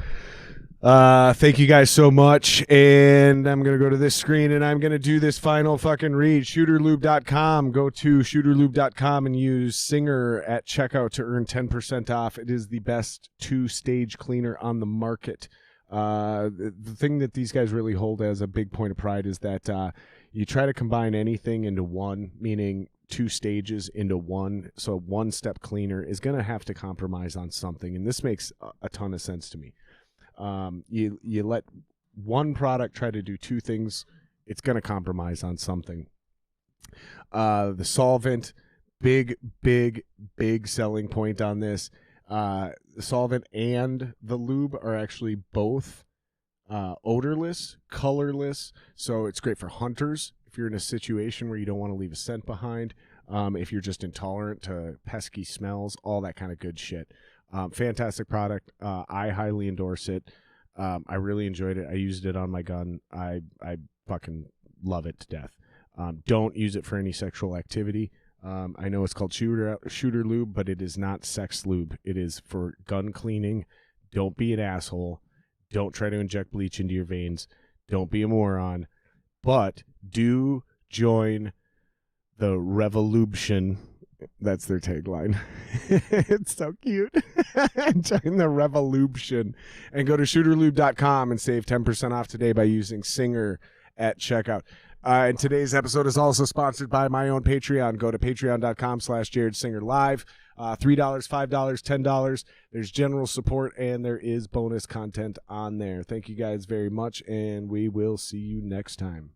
Thank you guys so much. And I'm going to go to this screen and I'm going to do this final fucking read. Shooterlube.com. Go to shooterlube.com and use Singer at checkout to earn 10% off. It is the best 2-stage cleaner on the market. The thing that these guys really hold as a big point of pride is that you try to combine anything into one, meaning 2 stages into one. So 1-step cleaner is going to have to compromise on something. And this makes a ton of sense to me. You let one product try to do 2 things, it's going to compromise on something. The solvent, big selling point on this. The solvent and the lube are actually both odorless, colorless, so it's great for hunters if you're in a situation where you don't want to leave a scent behind, if you're just intolerant to pesky smells, all that kind of good shit. Fantastic product. I highly endorse it. I really enjoyed it. I used it on my gun. I fucking love it to death. Don't use it for any sexual activity. I know it's called shooter lube, but it is not sex lube. It is for gun cleaning. Don't be an asshole. Don't try to inject bleach into your veins. Don't be a moron. But do join the revolution. That's their tagline. It's so cute. Join the revolution and go to shooterlube.com and save 10% off today by using Singer at checkout. And today's episode is also sponsored by my own Patreon. Go to patreon.com/JaredSingerLive. $3, $5, $10. There's general support and there is bonus content on there. Thank you guys very much, and we will see you next time.